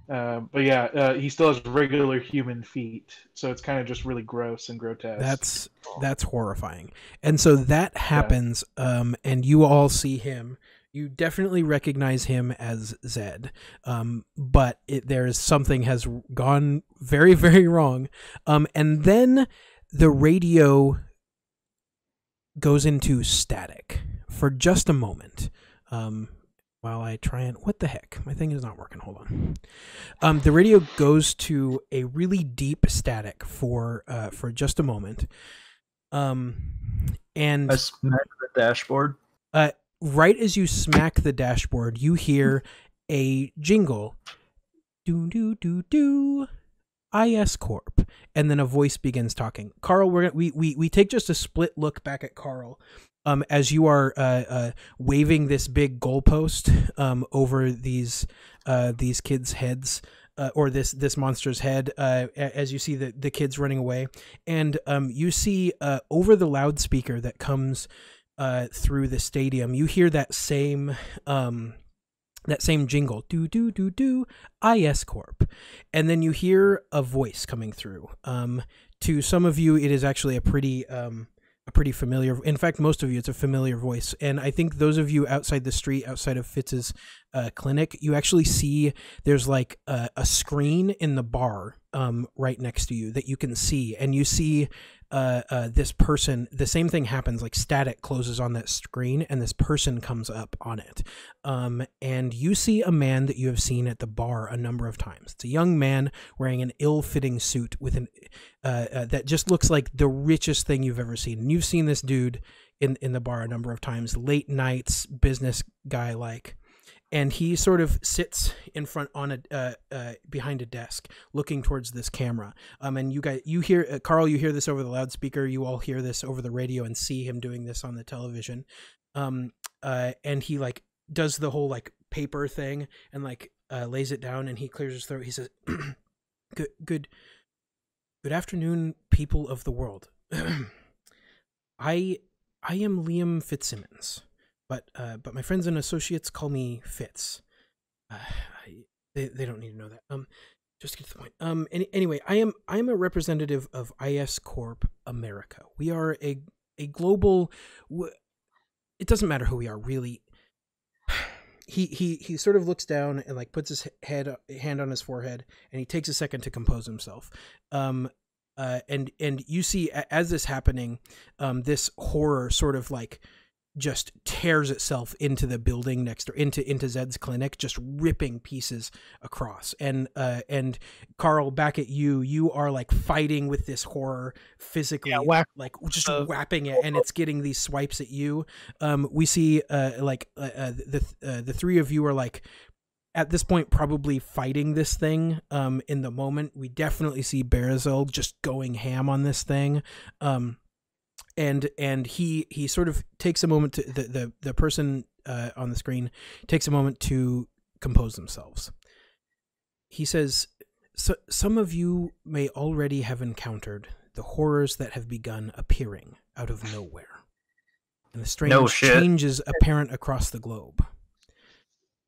But yeah, he still has regular human feet, so it's kind of just really gross and grotesque. That's horrifying. And so that happens, and you all see him. You definitely recognize him as Zed, but there's something has gone very, very wrong. And then the radio goes into static for just a moment. While I try and... What the heck? My thing is not working. Hold on. The radio goes to a really deep static for just a moment. And I smacked the dashboard. Right as you smack the dashboard, you hear a jingle. Do do do do. ISCorp. And then a voice begins talking. Carl, we take just a split look back at Carl. As you are waving this big goalpost over these kids' heads, or this monster's head, as you see the kids running away, and you see over the loudspeaker that comes through the stadium, you hear that same jingle, do do do do, ISCorp, and then you hear a voice coming through. To some of you, it is actually a pretty familiar, in fact, most of you, it's a familiar voice. And I think those of you outside the street, outside of Fitz's clinic, you actually see there's like a screen in the bar right next to you that you can see. And you see this person, the same thing happens, like static closes on that screen and this person comes up on it. And you see a man that you have seen at the bar a number of times. It's a young man wearing an ill-fitting suit with an that just looks like the richest thing you've ever seen. And you've seen this dude in the bar a number of times, late nights, business guy like. And he sort of sits in front on behind a desk, looking towards this camera. And you hear Carl, you hear this over the loudspeaker. You all hear this over the radio and see him doing this on the television. And he like does the whole like paper thing and like lays it down and he clears his throat. He says, "Good afternoon, people of the world. I am Liam Fitzsimmons. But my friends and associates call me Fitz. They don't need to know that. Just get to the point. Anyway, I am a representative of ISCorp America. We are a global. It doesn't matter who we are, really. He sort of looks down and like puts his hand on his forehead, and he takes a second to compose himself. And you see as this happening, this horror sort of like just tears itself into the building next door, into Zed's clinic, just ripping pieces across. And Carl, back at you are like fighting with this horror physically, like just whapping it, and it's getting these swipes at you. We see the three of you are like at this point probably fighting this thing in the moment. We definitely see Barazil just going ham on this thing. And he sort of takes a moment to the person on the screen takes a moment to compose themselves. He says, some of you may already have encountered the horrors that have begun appearing out of nowhere, and the strange changes apparent across the globe.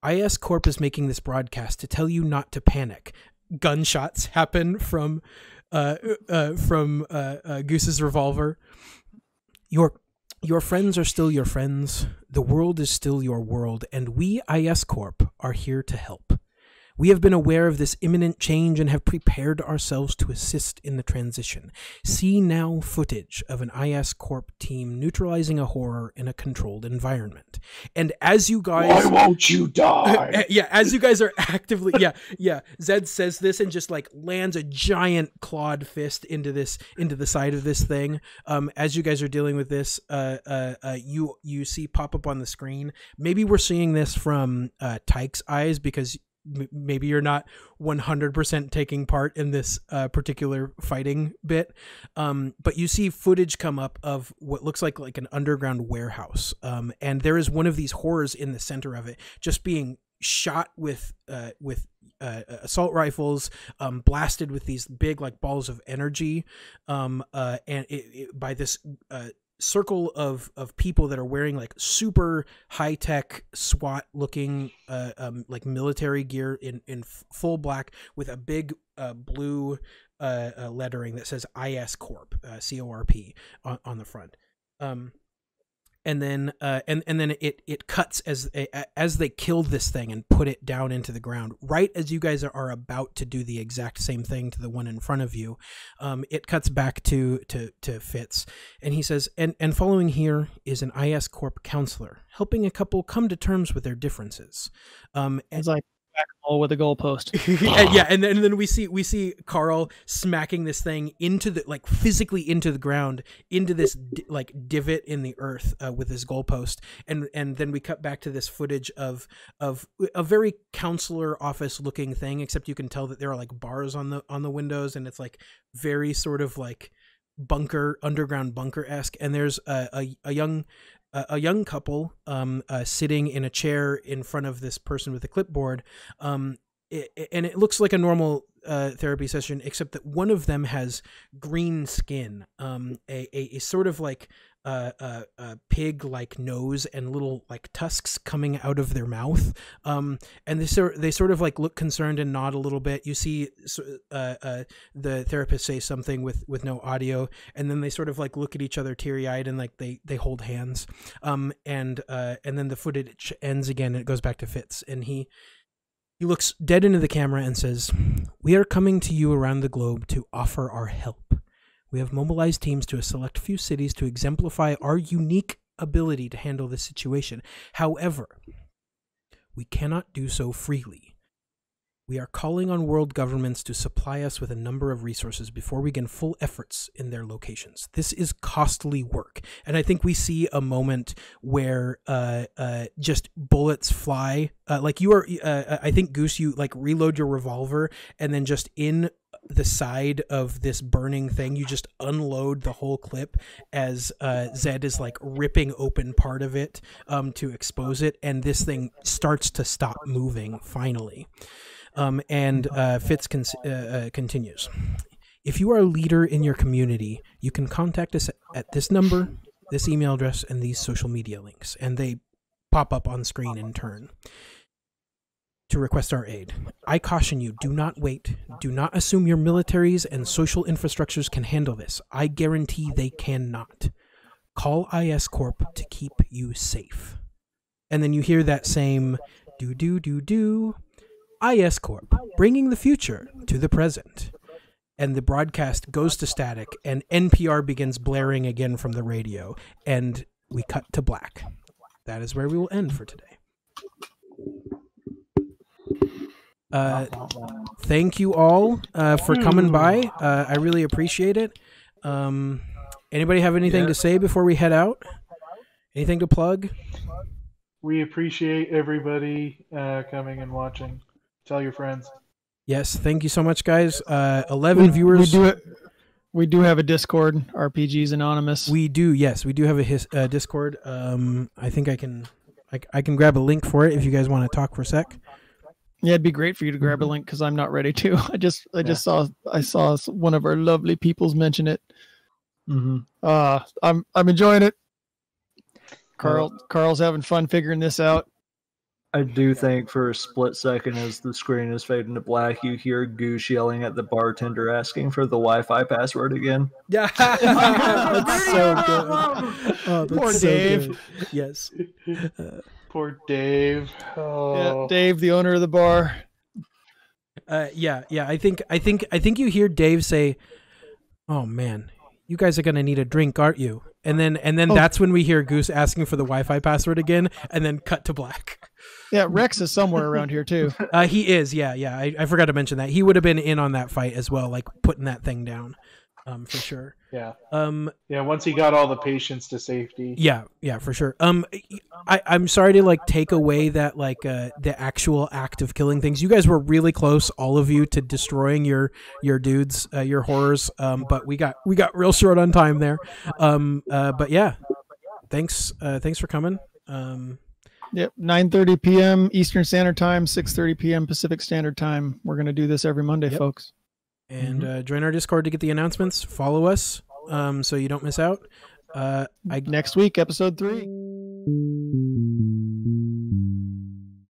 ISCorp is making this broadcast to tell you not to panic. Gunshots happen from Goose's revolver. Your friends are still your friends, the world is still your world, and we, ISCorp, are here to help. We have been aware of this imminent change and have prepared ourselves to assist in the transition. See now footage of an ISCorp team neutralizing a horror in a controlled environment. And as you guys... Why won't you die? As you guys are actively... Zed says this and just like lands a giant clawed fist into the side of this thing. As you guys are dealing with this, you see pop up on the screen. Maybe we're seeing this from Tyke's eyes because... maybe you're not 100% taking part in this particular fighting bit, but you see footage come up of what looks like an underground warehouse, and there is one of these horrors in the center of it, just being shot with assault rifles, blasted with these big like balls of energy, and by this circle of people that are wearing like super high-tech SWAT looking like military gear in full black with a big blue lettering that says ISCorp, CORP on the front. And then it cuts as they killed this thing and put it down into the ground. Right as you guys are about to do the exact same thing to the one in front of you, it cuts back to Fitz, and he says, "And following here is an ISCorp counselor helping a couple come to terms with their differences." It's like whack-a-mole with a goalpost. Yeah, and then we see Carl smacking this thing into the like physically into the ground, into this like divot in the earth with his goalpost, and then we cut back to this footage of a very counselor office looking thing, except you can tell that there are like bars on the windows, and it's like very sort of like underground bunker-esque, and there's a young couple sitting in a chair in front of this person with a clipboard, and it looks like a normal therapy session, except that one of them has green skin, a sort of like a pig-like nose and little like tusks coming out of their mouth, and they sort of like look concerned and nod a little bit. You see the therapist say something with no audio, and then they sort of like look at each other teary-eyed and like they hold hands, and then the footage ends again and it goes back to Fitz, and he looks dead into the camera and says, "We are coming to you around the globe to offer our help. We have mobilized teams to a select few cities to exemplify our unique ability to handle this situation. However, we cannot do so freely. We are calling on world governments to supply us with a number of resources before we begin full efforts in their locations. This is costly work." And I think we see a moment where just bullets fly. Like you are, I think, Goose, you like reload your revolver, and then just in the side of this burning thing, you just unload the whole clip as Zed is like ripping open part of it to expose it, and this thing starts to stop moving finally. And Fitz continues. "If you are a leader in your community, you can contact us at this number, this email address, and these social media links." And they pop up on screen in turn. "To request our aid. I caution you, do not wait. Do not assume your militaries and social infrastructures can handle this. I guarantee they cannot. Call ISCorp to keep you safe." And then you hear that same do. ISCorp, bringing the future to the present. And the broadcast goes to static, and NPR begins blaring again from the radio, and we cut to black. That is where we will end for today. Thank you all for coming by. I really appreciate it. Anybody have anything to say before we head out? Anything to plug? We appreciate everybody coming and watching. Tell your friends. Yes, thank you so much, guys. 11 viewers. We do have a Discord, RPGsAnonymous. We do, yes. We do have a Discord. I think I can grab a link for it if you guys want to talk for a sec. Yeah, it'd be great for you to grab a link because I'm not ready to. I saw one of our lovely peoples mention it. Mm-hmm. I'm enjoying it. Carl's having fun figuring this out. I do think for a split second as the screen is fading to black, you hear Goose yelling at the bartender asking for the Wi-Fi password again. Yeah, that's so good. Oh, that's Poor so Dave. Good. Yes. Poor Dave. Oh. Yeah, Dave, the owner of the bar. Yeah. I think you hear Dave say, "Oh man, you guys are gonna need a drink, aren't you?" And then that's when we hear Goose asking for the Wi-Fi password again, and then cut to black. Yeah, Rex is somewhere around here too. He is. Yeah. I forgot to mention that he would have been in on that fight as well, like putting that thing down, for sure. Yeah. Once he got all the patients to safety. Yeah, for sure. I'm sorry to like take away that like the actual act of killing things. You guys were really close, all of you, to destroying your dudes, your horrors. But we got real short on time there. But yeah, thanks for coming. Yep, 9:30 p.m. Eastern Standard Time, 6:30 p.m. Pacific Standard Time. We're going to do this every Monday, folks. And join our Discord to get the announcements. Follow us so you don't miss out. Next week, episode 3.